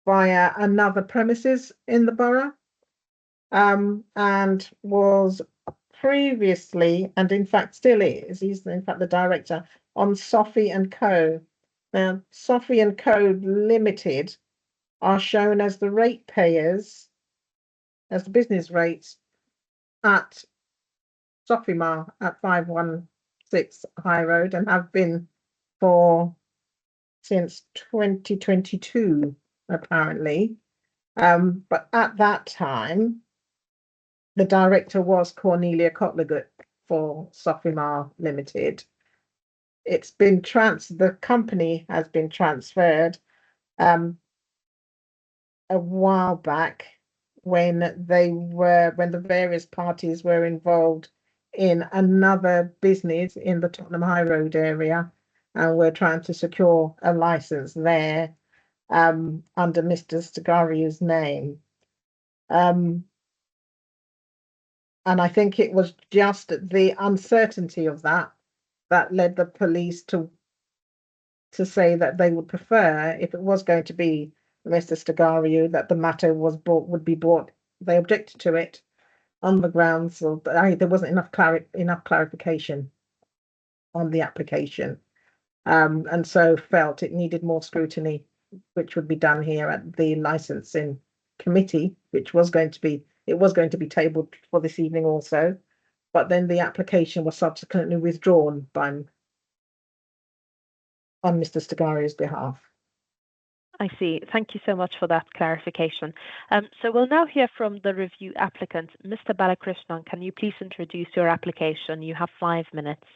via another premises in the borough, and was previously, and in fact still is, he's in fact the director on Sophie and Co. Now, Sophie and Co. Limited are shown as the ratepayers, as the business rates at Sophie-Mar at 516 High Road, and have been since 2022, apparently. But at that time, the director was Cornelia Kotlegut for Sophie-Mar Limited. It's been the company has been transferred a while back when the various parties were involved in another business in the Tottenham High Road area, and we're trying to secure a license there under Mr. Stigariou's name. And I think it was just the uncertainty of that led the police to say that they would prefer, if it was going to be Mr. Stigariou, that the matter would be brought. They objected to it on the grounds of there wasn't enough clarification on the application, and so felt it needed more scrutiny, which would be done here at the licensing committee, which was going to be tabled for this evening also, but then the application was subsequently withdrawn on Mr. Stigariou's behalf. I see. Thank you so much for that clarification. So we'll now hear from the review applicant. Mr. Balakrishnan, can you please introduce your application? You have 5 minutes.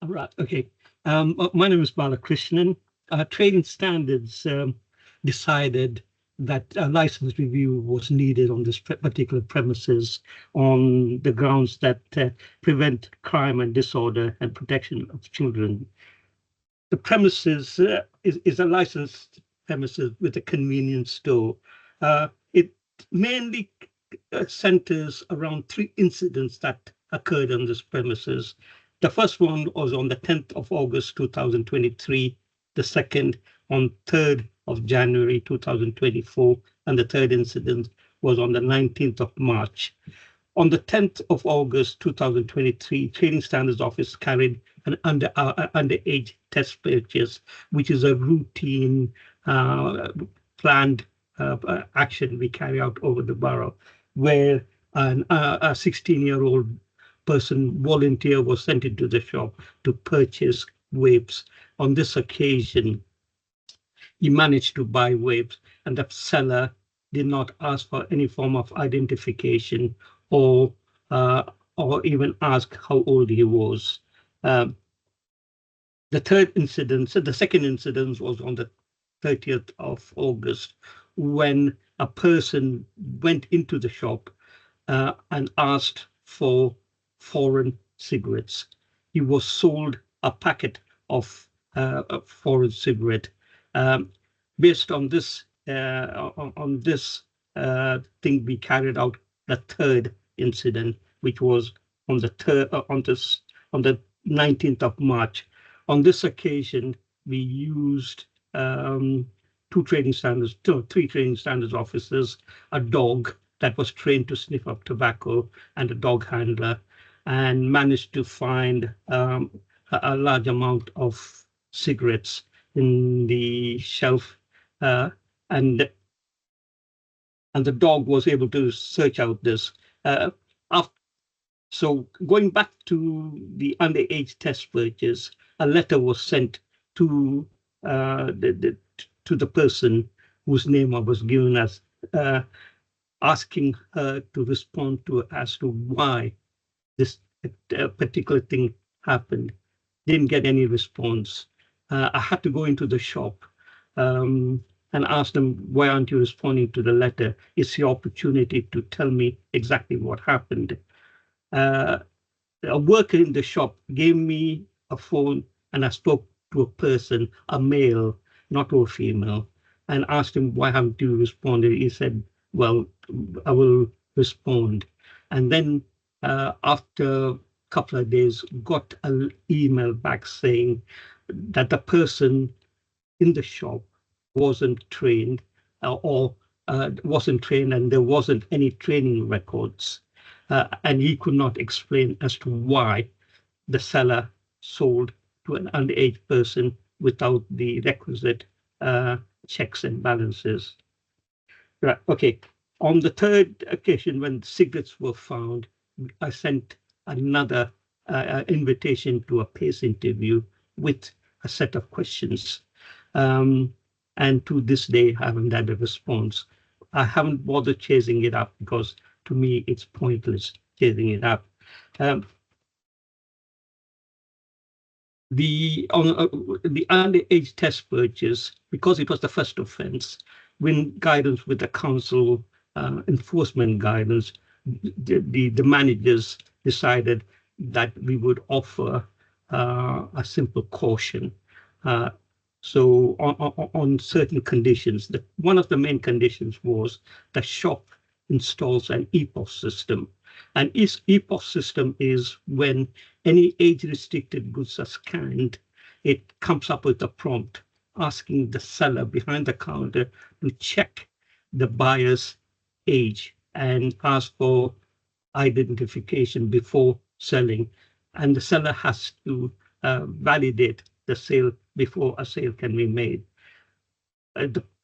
All right. Okay. My name is Balakrishnan. Trading Standards decided that a license review was needed on this particular premises on the grounds that prevent crime and disorder and protection of children. The premises is a licensed premises with a convenience store. It mainly centers around 3 incidents that occurred on this premises. The first one was on the 10th of August 2023, the second on 3rd of January 2024, and the third incident was on the 19th of March. On the 10th of August 2023, Trading Standards Office carried an underage test purchase, which is a routine planned action we carry out over the borough, where a 16-year-old volunteer was sent into the shop to purchase vapes. On this occasion, he managed to buy vapes, and the seller did not ask for any form of identification or even ask how old he was. The second incident was on the 30th of August, when a person went into the shop and asked for foreign cigarettes. He was sold a packet of foreign cigarette. Based on this thing, we carried out the third incident, which was on the 19th of March. On this occasion, we used three trading standards officers, a dog that was trained to sniff up tobacco, and a dog handler, and managed to find a large amount of cigarettes in the shelf, and the dog was able to search out this. So going back to the underage test purchase, a letter was sent to the person whose name I was given as, asking her to respond to as to why this particular thing happened. Didn't get any response. I had to go into the shop and ask them, why aren't you responding to the letter? It's your opportunity to tell me exactly what happened. A worker in the shop gave me a phone, and I spoke to a person, a male, not to a female, and asked him, why haven't you responded? He said, well, I will respond. And then after a couple of days, got an email back saying that the person in the shop wasn't trained, wasn't trained, and there wasn't any training records. And he could not explain as to why the seller sold to an underage person without the requisite checks and balances. Right. Okay. On the third occasion, when cigarettes were found, I sent another invitation to a PACE interview with a set of questions. And to this day, I haven't had a response. I haven't bothered chasing it up because to me, it's pointless chasing it up. The underage test purchase, because it was the first offence, when guidance with the council enforcement guidance, the managers decided that we would offer a simple caution. So on certain conditions, one of the main conditions was the shop installs an EPOS system. And EPOS system is when any age-restricted goods are scanned, it comes up with a prompt asking the seller behind the counter to check the buyer's age and ask for identification before selling. And the seller has to validate the sale before a sale can be made.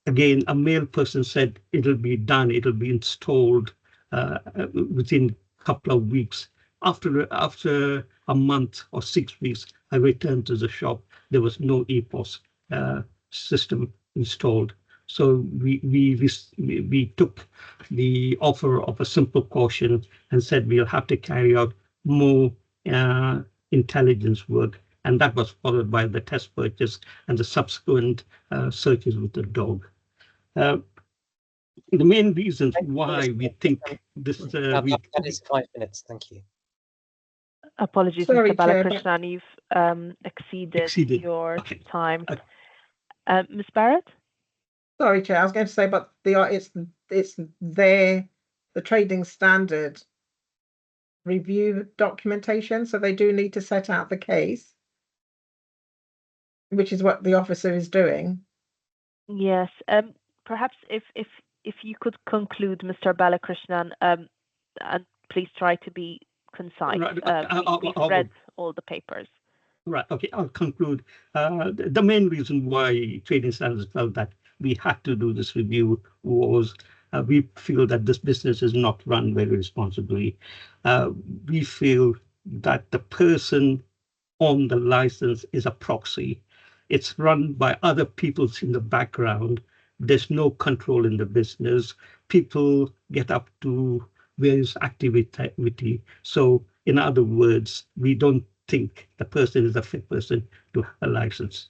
Again, a male person said it'll be done, it'll be installed within a couple of weeks. After a month or 6 weeks, I returned to the shop. There was no EPOS system installed. So we took the offer of a simple caution and said we'll have to carry out more intelligence work. And that was followed by the test purchase and the subsequent searches with the dog. The main reasons why we think this... that is 5 minutes, thank you. Apologies, Sorry, Mr. Chair, Balakrishnan, you've exceeded your time. Ms. Barrett? Sorry, Chair, I was going to say, but it's the trading standard review documentation, so they do need to set out the case, which is what the officer is doing. Yes. Perhaps if you could conclude, Mr. Balakrishnan, and please try to be concise. Right. We've read all the papers. Right. Okay. I'll conclude. The main reason why trading standards felt that we had to do this review was we feel that this business is not run very responsibly. We feel that the person on the license is a proxy. It's run by other people in the background. There's no control in the business. People get up to various activity. So in other words, we don't think the person is a fit person to have a license.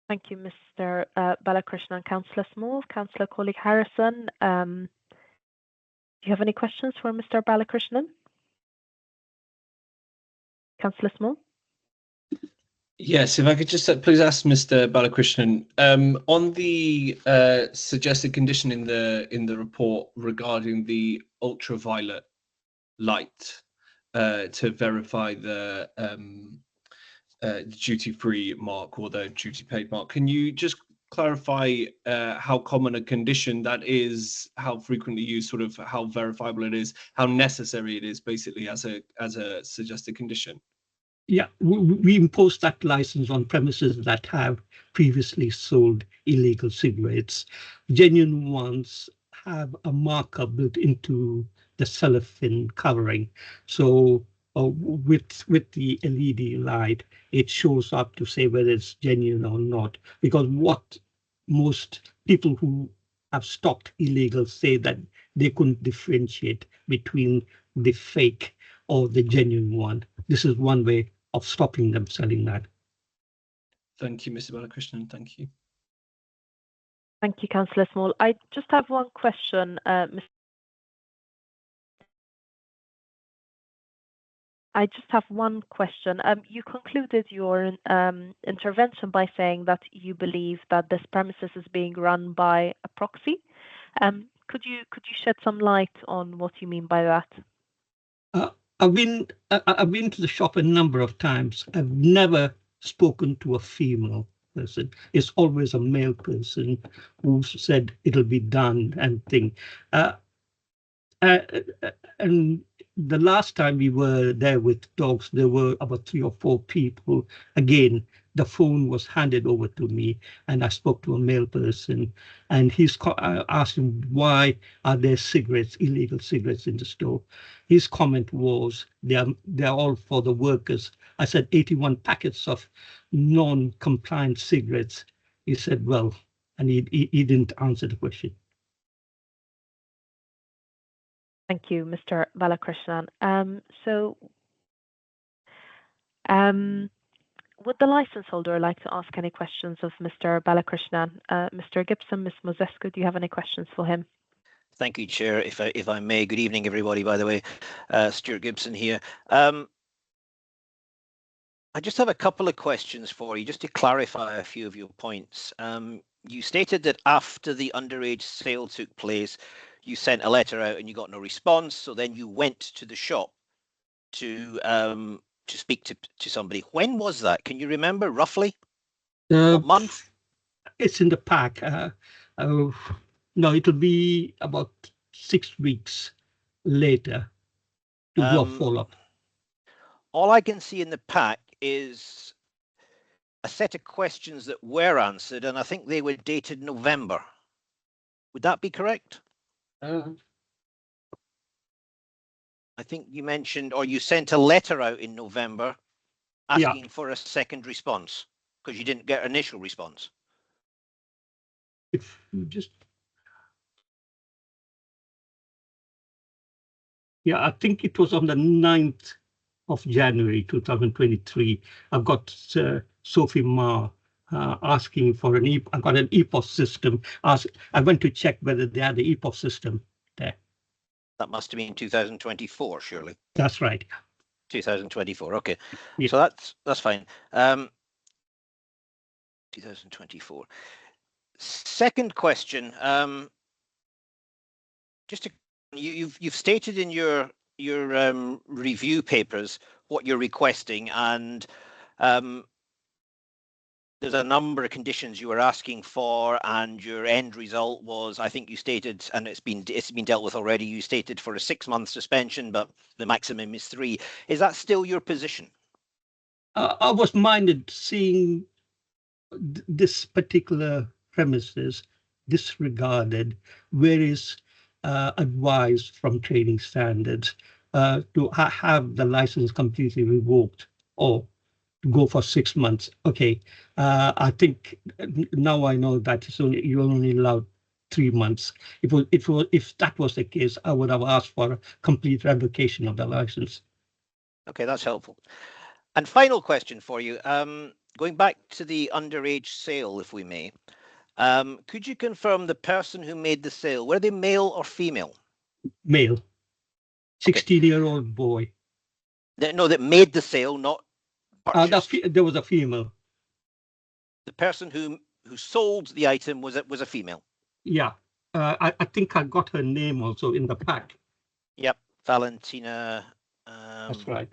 Thank you, Mr. Balakrishnan. Councillor Small, Councillor Colleague-Harrison, do you have any questions for Mr. Balakrishnan? Councillor Small? Yes, if I could just please ask Mr. Balakrishnan, on the suggested condition in the report regarding the ultraviolet light to verify the duty-free mark or the duty-paid mark. Can you just clarify how common a condition that is, how frequently used, sort of how verifiable it is, how necessary it is, basically as a suggested condition? Yeah, we impose that license on premises that have previously sold illegal cigarettes. Genuine ones have a marker built into the cellophane covering. So with the LED light, it shows up to say whether it's genuine or not. Because what most people who have stocked illegal say that they couldn't differentiate between the fake or the genuine one. This is one way of stopping them selling that. Thank you, Mr. Balakrishnan. Thank you. Thank you, Councillor Small. I just have one question, Mr. I just have one question. You concluded your intervention by saying that you believe that this premises is being run by a proxy. Could you shed some light on what you mean by that? I've been to the shop a number of times. I've never spoken to a female person. It's always a male person who said it'll be done and thing. And the last time we were there with dogs, there were about 3 or 4 people. Again, the phone was handed over to me, and I spoke to a male person, and I asked him, why are there illegal cigarettes in the store? His comment was, they're all for the workers. I said 81 packets of non-compliant cigarettes. He said, well, and he didn't answer the question. Thank you, Mr. Balakrishnan. Would the license holder like to ask any questions of Mr. Balakrishnan? Mr. Gibson, Ms. Mozescu, do you have any questions for him? Thank you, Chair. If I may, good evening, everybody, by the way. Stuart Gibson here. I just have a couple of questions for you, just to clarify a few of your points. You stated that after the underage sale took place, you sent a letter out and you got no response. So then you went to the shop to speak to somebody. When was that? Can you remember roughly? What month? It's in the pack. No, it'll be about 6 weeks later to do a follow-up. All I can see in the pack is a set of questions that were answered, and I think they were dated November. Would that be correct? I think you mentioned, or you sent a letter out in November asking for a second response because you didn't get an initial response. If you just... Yeah, I think it was on the 9th of January 2023. I've got Sophie Ma asking for I got an EPOS system. I went to check whether they had the EPOS system there. That must have been 2024, surely. That's right. 2024. Okay, yeah. So that's fine. 2024. Second question. You've stated in your review papers what you're requesting, and there's a number of conditions you were asking for, and your end result was, I think you stated, and it's been dealt with already, you stated for a 6-month suspension, but the maximum is 3. Is that still your position? I was minded seeing this particular premises disregarded, whereas advice from trading standards to have the license completely revoked or to go for 6 months. Okay, I think now I know that you're only allowed 3 months. If that was the case, I would have asked for a complete revocation of the license. Okay, that's helpful. And final question for you. Going back to the underage sale, if we may, could you confirm the person who made the sale, were they male or female? Male. 16-year-old boy. No, that made the sale, not purchased. There was a female. The person who sold the item was a female. Yeah, I think I got her name also in the pack. Yep, Valentina. That's right.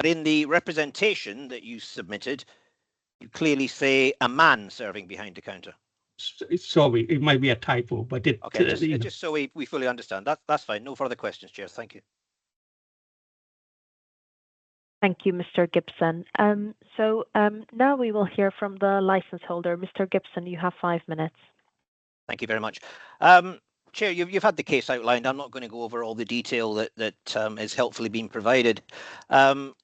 But in the representation that you submitted, you clearly say a man serving behind the counter. Sorry, it might be a typo, but it. Okay, just so we fully understand. That's fine. No further questions, Chair. Thank you. Thank you, Mr. Gibson. So now we will hear from the license holder. Mr. Gibson, you have 5 minutes. Thank you very much. Chair, you've had the case outlined. I'm not going to go over all the detail that has helpfully been provided.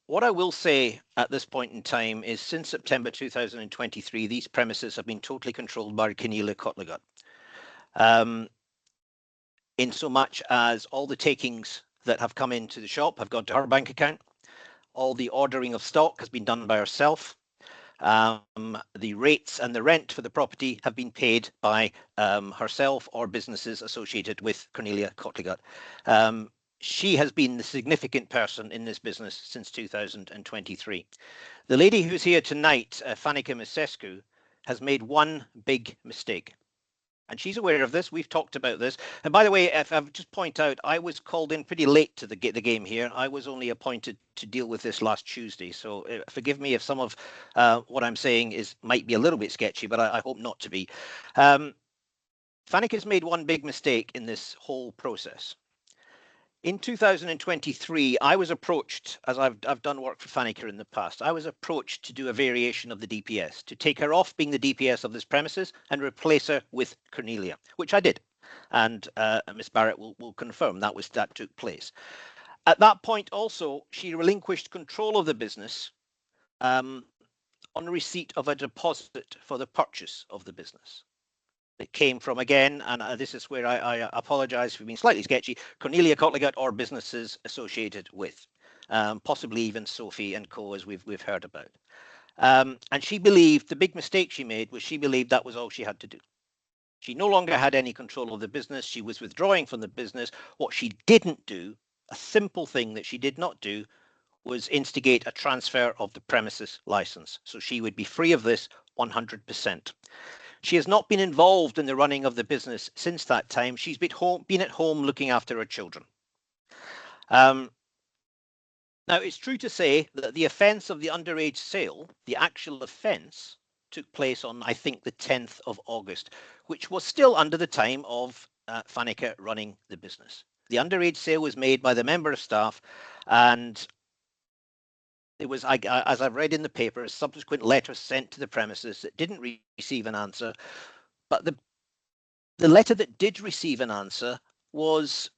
What I will say at this point in time is since September 2023, these premises have been totally controlled by Cornelia Cotligot. In so much as all the takings that have come into the shop have gone to her bank account. All the ordering of stock has been done by herself. The rates and the rent for the property have been paid by herself or businesses associated with Cornelia Cotligot. She has been the significant person in this business since 2023. The lady who's here tonight, Fanica Misescu, has made one big mistake. And she's aware of this. We've talked about this. And by the way, if I'll just point out, I was called in pretty late to the game here. I was only appointed to deal with this last Tuesday. So forgive me if some of what I'm saying might be a little bit sketchy, but I hope not to be. Fanica's made one big mistake in this whole process. In 2023, I was approached, as I've done work for Fanica in the past, I was approached to do a variation of the DPS, to take her off being the DPS of this premises and replace her with Cornelia, which I did. And Ms. Barrett will confirm that took place. At that point also, she relinquished control of the business on receipt of a deposit for the purchase of the business. It came from, again, and this is where I apologise for being slightly sketchy, Cornelia Cotligot or businesses associated with, possibly even Sophie and Co, as we've heard about. And she believed, the big mistake she made was she believed that was all she had to do. She no longer had any control of the business. She was withdrawing from the business. What she didn't do, a simple thing that she did not do, was instigate a transfer of the premises licence. So she would be free of this 100%. She has not been involved in the running of the business since that time. She's been at home looking after her children. Now, it's true to say that the offence of the underage sale, the actual offence, took place on, I think, the 10th of August, which was still under the time of Fanica running the business. The underage sale was made by the member of staff, and it was, as I've read in the paper, a subsequent letter sent to the premises that didn't receive an answer. But the letter that did receive an answer was,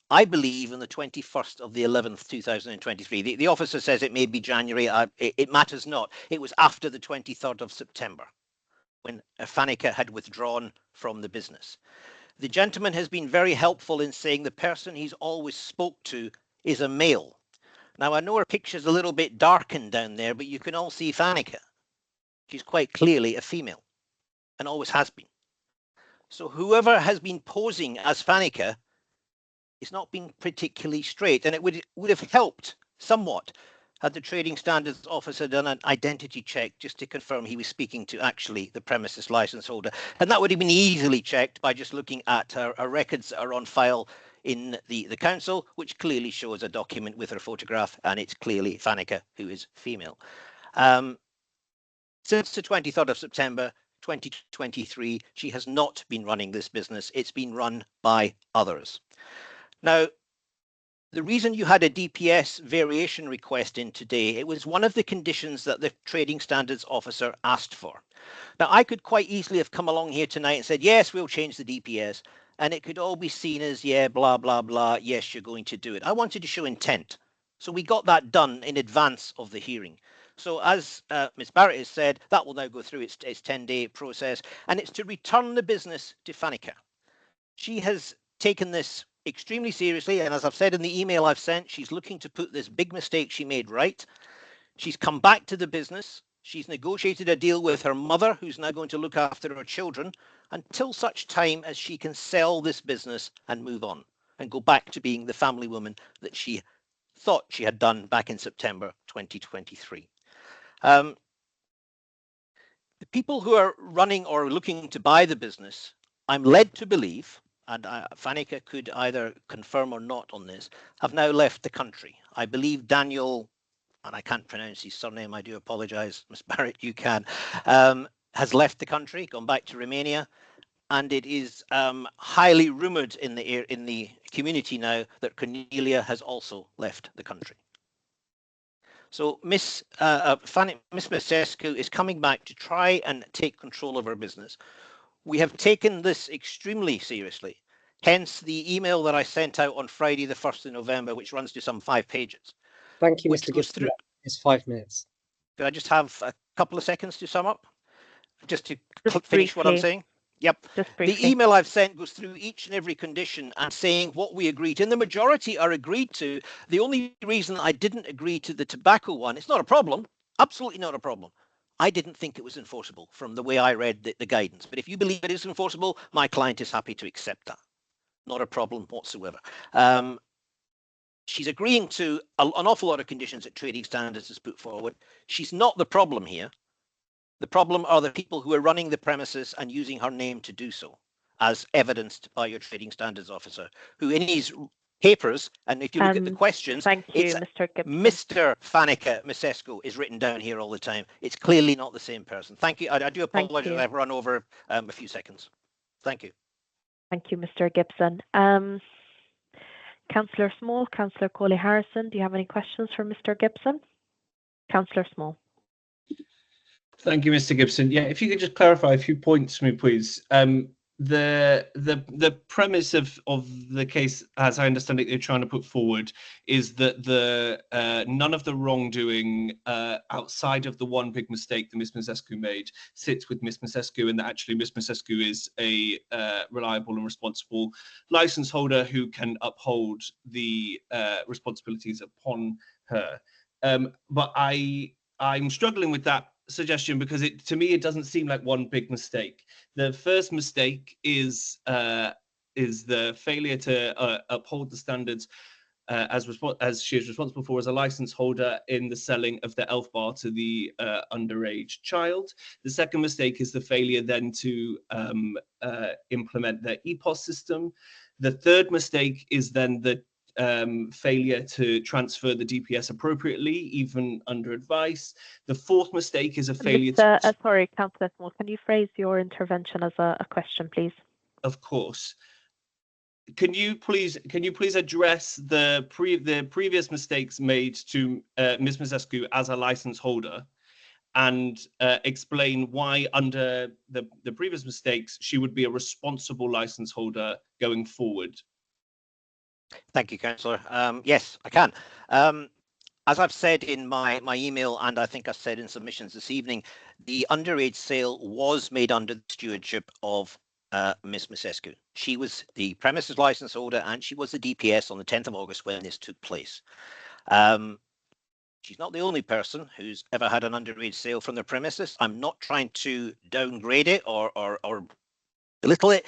I believe, on the 21st of the 11th, 2023. The officer says it may be January. It matters not. It was after the 23rd of September, when Fanica had withdrawn from the business. The gentleman has been very helpful in saying the person he's always spoke to is a male. Now, I know her picture's a little bit darkened down there, but you can all see Fanica. She's quite clearly a female and always has been. So whoever has been posing as Fanica is not being particularly straight, and it would have helped somewhat had the Trading Standards Officer done an identity check just to confirm he was speaking to actually the premises licence holder. And that would have been easily checked by just looking at her records that are on file in the council, which clearly shows a document with her photograph, and it's clearly Fanica, who is female. Since the 23rd of September 2023, she has not been running this business. It's been run by others. Now, the reason you had a DPS variation request in today, it was one of the conditions that the Trading Standards Officer asked for. Now, I could quite easily have come along here tonight and said, yes, we'll change the DPS. And it could all be seen as, yeah, blah, blah, blah. Yes, you're going to do it. I wanted to show intent. So we got that done in advance of the hearing. So as Ms. Barrett has said, that will now go through its 10-day process. And it's to return the business to Fanica. She has taken this extremely seriously. And as I've said in the email I've sent, she's looking to put this big mistake she made right. She's come back to the business. She's negotiated a deal with her mother, who's now going to look after her children, until such time as she can sell this business and move on and go back to being the family woman that she thought she had done back in September 2023. The people who are running or looking to buy the business, I'm led to believe, and Fanica could either confirm or not on this, have now left the country. I believe Daniel and I can't pronounce his surname, I do apologise, Ms. Barrett, you can, has left the country, gone back to Romania, and it is highly rumoured in the community now that Cornelia has also left the country. So Miss Misescu is coming back to try and take control of her business. We have taken this extremely seriously, hence the email that I sent out on Friday the 1st of November, which runs to some 5 pages. Thank you, which Mr. goes Gibson. through. It's 5 minutes. Could I just have a couple of seconds to sum up? Just to Just finish what I'm briefly. saying? Yep. Just The briefly. email I've sent goes through each and every condition and saying what we agreed to, and the majority are agreed to. The only reason I didn't agree to the tobacco one, it's not a problem, absolutely not a problem. I didn't think it was enforceable from the way I read the guidance. But if you believe it is enforceable, my client is happy to accept that. Not a problem whatsoever. She's agreeing to an awful lot of conditions that Trading Standards has put forward. She's not the problem here. The problem are the people who are running the premises and using her name to do so, as evidenced by your Trading Standards officer, who in his papers, and if you look at the questions, Thank you, it's Mr. Gibson. Mr. Fanica Misescu is written down here all the time. It's clearly not the same person. Thank you. I do apologize. you. I've run over a few seconds. Thank you. Thank you, Mr. Gibson. Councillor Small, Councillor Coley-Harrison, do you have any questions for Mr. Gibson? Councillor Small. Thank you, Mr. Gibson. Yeah, if you could just clarify a few points for me, please. The premise of the case, as I understand it, you're trying to put forward, is that none of the wrongdoing outside of the one big mistake that Ms. Misescu made sits with Ms. Misescu, and that actually Ms. Misescu is a reliable and responsible license holder who can uphold the responsibilities upon her. But I'm struggling with that suggestion because to me it doesn't seem like one big mistake. The first mistake is the failure to uphold the standards as she is responsible for as a license holder in the selling of the Elf bar to the underage child. The second mistake is the failure then to implement their EPOS system. The third mistake is then the failure to transfer the DPS appropriately, even under advice. The fourth mistake is a failure to... Sorry, Councillor Small, can you phrase your intervention as a question, please? Of course. Can you please address the previous mistakes made to Ms. Misescu as a license holder, and explain why under the previous mistakes she would be a responsible license holder going forward? Thank you, Councillor. Yes, I can. As I've said in my email, and I think I said in submissions this evening, the underage sale was made under the stewardship of Ms. Misescu. She was the premises license holder and she was the DPS on the 10th of August when this took place. She's not the only person who's ever had an underage sale from the premises. I'm not trying to downgrade it or belittle it.